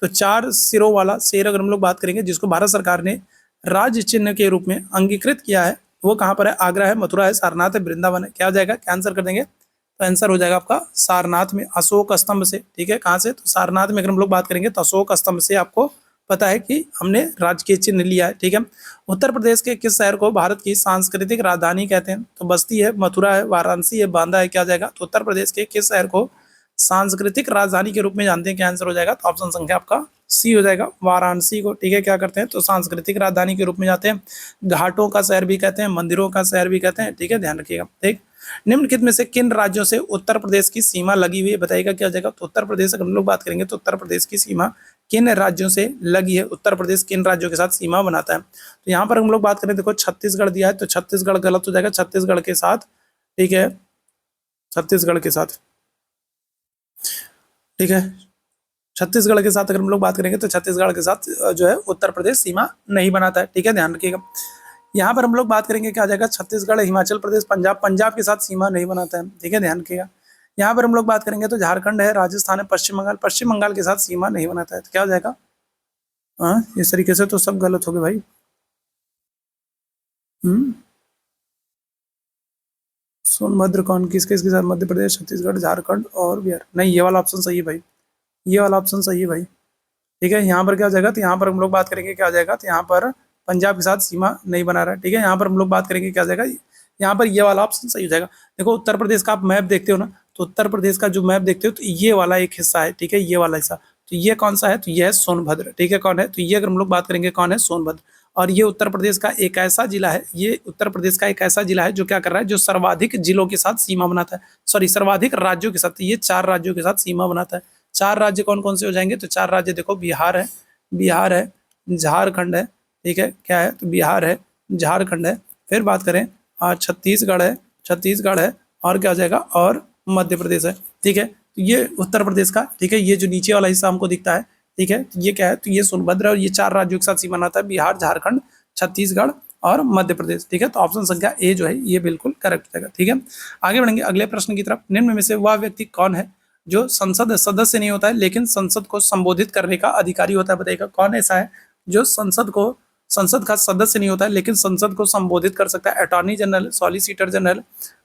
तो चार सिरों वाला शेर अगर हम लोग बात करेंगे, जिसको भारत सरकार ने राज्य चिन्ह के रूप में अंगीकृत किया है, वो कहाँ पर है, आगरा है, मथुरा है, सारनाथ है, वृंदावन है। क्या हो जाएगा, क्या आंसर कर देंगे, तो आंसर हो जाएगा आपका सारनाथ में, अशोक स्तंभ से, ठीक है, कहाँ से, तो सारनाथ में अगर हम लोग बात करेंगे तो अशोक स्तंभ से आपको पता है कि हमने राजकीय चिन्ह लिया है, ठीक है। उत्तर प्रदेश के किस शहर को भारत की सांस्कृतिक राजधानी कहते हैं, तो बस्ती है, मथुरा है, वाराणसी है, बांदा है। क्या जाएगा, तो उत्तर प्रदेश के किस शहर को सांस्कृतिक राजधानी के रूप में जानते हैं, क्या आंसर हो जाएगा, तो ऑप्शन संख्या आपका सी हो जाएगा, वाराणसी को, ठीक है, क्या करते हैं, तो सांस्कृतिक राजधानी के रूप में जाते हैं, घाटों का शहर भी कहते हैं, मंदिरों का शहर भी कहते हैं, ठीक है, ध्यान रखिएगा, ठीक। निम्नलिखित में से किन राज्यों से उत्तर प्रदेश की सीमा लगी हुई है, बताइएगा क्या हो जाएगा। तो उत्तर प्रदेश अगर हम लोग बात करेंगे तो उत्तर प्रदेश की सीमा किन राज्यों से लगी है, उत्तर प्रदेश किन राज्यों के साथ सीमा बनाता है। तो यहाँ पर हम लोग बात करें, देखो छत्तीसगढ़ दिया है, तो छत्तीसगढ़ गलत हो जाएगा, छत्तीसगढ़ के साथ, ठीक है, छत्तीसगढ़ के साथ, ठीक है, छत्तीसगढ़ के साथ अगर हम लोग बात करेंगे तो छत्तीसगढ़ के साथ जो है उत्तर प्रदेश सीमा नहीं बनाता है, ठीक है, ध्यान रखिएगा। यहाँ पर हम लोग बात करेंगे क्या आ जाएगा, छत्तीसगढ़, हिमाचल प्रदेश, पंजाब, पंजाब के साथ सीमा नहीं बनाता है, ठीक है, ध्यान रखिएगा। यहाँ पर हम लोग बात करेंगे तो झारखंड है, राजस्थान है, पश्चिम बंगाल, पश्चिम बंगाल के साथ सीमा नहीं बनाता है, तो क्या हो जाएगा। हाँ, इस तरीके से तो सब गलत हो गए भाई। सोनभद्र कौन, किसके किसके साथ, मध्य प्रदेश, छत्तीसगढ़, झारखंड और बिहार। नहीं, ये वाला ऑप्शन सही है भाई, ये वाला ऑप्शन सही है भाई, ठीक है। यहाँ पर क्या हो जाएगा, तो यहाँ पर हम लोग बात करेंगे क्या हो जाएगा, तो यहाँ पर पंजाब के साथ सीमा नहीं बना रहा है, ठीक है। यहाँ पर हम लोग बात करेंगे क्या हो जाएगा, यहाँ पर ये वाला ऑप्शन सही हो जाएगा। देखो उत्तर प्रदेश का आप मैप देखते हो ना, तो उत्तर प्रदेश का जो मैप देखते हो तो ये वाला एक हिस्सा है, ठीक है, ये वाला हिस्सा, तो ये कौन सा है, तो ये है सोनभद्र, ठीक है, कौन है, तो ये अगर हम लोग बात करेंगे कौन है, सोनभद्र। और ये उत्तर प्रदेश का एक ऐसा जिला है, ये उत्तर प्रदेश का एक ऐसा जिला है जो क्या कर रहा है, जो सर्वाधिक जिलों के साथ सीमा बनाता है, सॉरी सर्वाधिक राज्यों के साथ, तो ये 4 राज्यों के साथ सीमा बनाता है। 4 राज्य कौन कौन से हो जाएंगे, तो 4 राज्य देखो, बिहार है, बिहार है, झारखंड है, ठीक है, क्या है, तो बिहार है, झारखंड है, फिर बात करें छत्तीसगढ़ है, छत्तीसगढ़ है, और क्या हो जाएगा, और मध्य प्रदेश है, ठीक है। तो ये उत्तर प्रदेश का, ठीक है, ये जो नीचे वाला हिस्सा हमको दिखता है, ठीक है, तो ये क्या है, तो ये सोनभद्र, और ये 4 राज्यों के साथ सीमा बनाता है, बिहार, झारखंड, छत्तीसगढ़ और मध्य प्रदेश, ठीक है। तो ऑप्शन संख्या ए जो है ये बिल्कुल करेक्ट हो जाएगा, ठीक है। आगे बढ़ेंगे अगले प्रश्न की तरफ। निम्न में से वह व्यक्ति कौन है जो संसद सदस्य नहीं होता है लेकिन संसद को संबोधित करने का अधिकारी होता है, बताइएगा कौन ऐसा है जो संसद का सदस्य नहीं होता है लेकिन संसद को संबोधित कर सकता है। अटॉर्नी जनरल, सॉलिसिटर जनरल,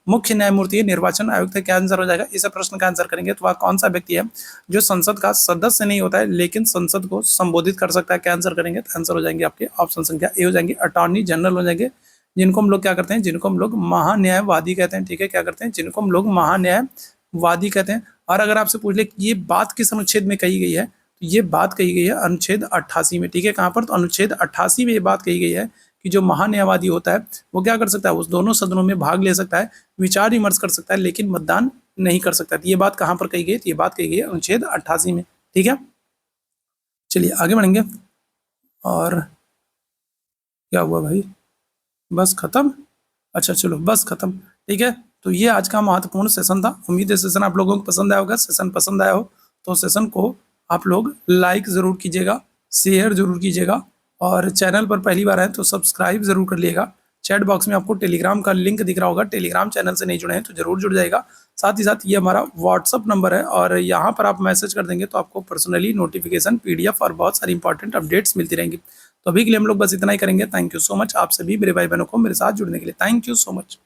मुख्य न्यायमूर्ति, निर्वाचन आयुक्त है, क्या आंसर हो जाएगा। इस प्रश्न का आंसर करेंगे तो वह कौन सा व्यक्ति है जो संसद का सदस्य नहीं होता है लेकिन संसद को संबोधित कर सकता है, क्या आंसर करेंगे, तो आंसर हो जाएंगे आपके ऑप्शन संख्या ए हो जाएंगे, अटॉर्नी जनरल हो जाएंगे, जिनको हम लोग क्या करते हैं, जिनको हम लोग महान्यायवादी कहते हैं, ठीक है, क्या करते हैं, जिनको हम लोग महान्यायवादी कहते हैं। और अगर आपसे पूछ ले ये बात किस अनुच्छेद में कही गई है, तो ये बात कही गई है अनुच्छेद 88 में, ठीक है, कहाँ पर, तो अनुच्छेद 88 में ये बात कही गई है कि जो महान्यायवादी होता है वो क्या कर सकता है, उस दोनों सदनों में भाग ले सकता है, विचार विमर्श कर सकता है, लेकिन मतदान नहीं कर सकता। तो ये बात कहाँ पर कही गई है, तो ये बात कही गई है अनुच्छेद 88 में, ठीक है। चलिए आगे बढ़ेंगे। और क्या हुआ भाई, बस खत्म, अच्छा चलो बस खत्म, ठीक है। तो ये आज का महत्वपूर्ण सेशन था। उम्मीद है सेशन आप लोगों को पसंद आया होगा। सेशन पसंद आया हो तो सेशन को आप लोग लाइक ज़रूर कीजिएगा, शेयर ज़रूर कीजिएगा और चैनल पर पहली बार आए तो सब्सक्राइब ज़रूर कर लिएगा। चैट बॉक्स में आपको टेलीग्राम का लिंक दिख रहा होगा, टेलीग्राम चैनल से नहीं जुड़े हैं तो ज़रूर जुड़ जाएगा। साथ ही साथ ये हमारा व्हाट्सअप नंबर है और यहाँ पर आप मैसेज कर देंगे तो आपको पर्सनली नोटिफिकेशन, पीडीएफ और बहुत सारी इंपॉर्टेंट अपडेट्स मिलती रहेंगी। तो अभी के लिए हम लोग बस इतना ही करेंगे। थैंक यू सो मच आप सभी मेरे भाई बहनों को मेरे साथ जुड़ने के लिए। Thank you so much.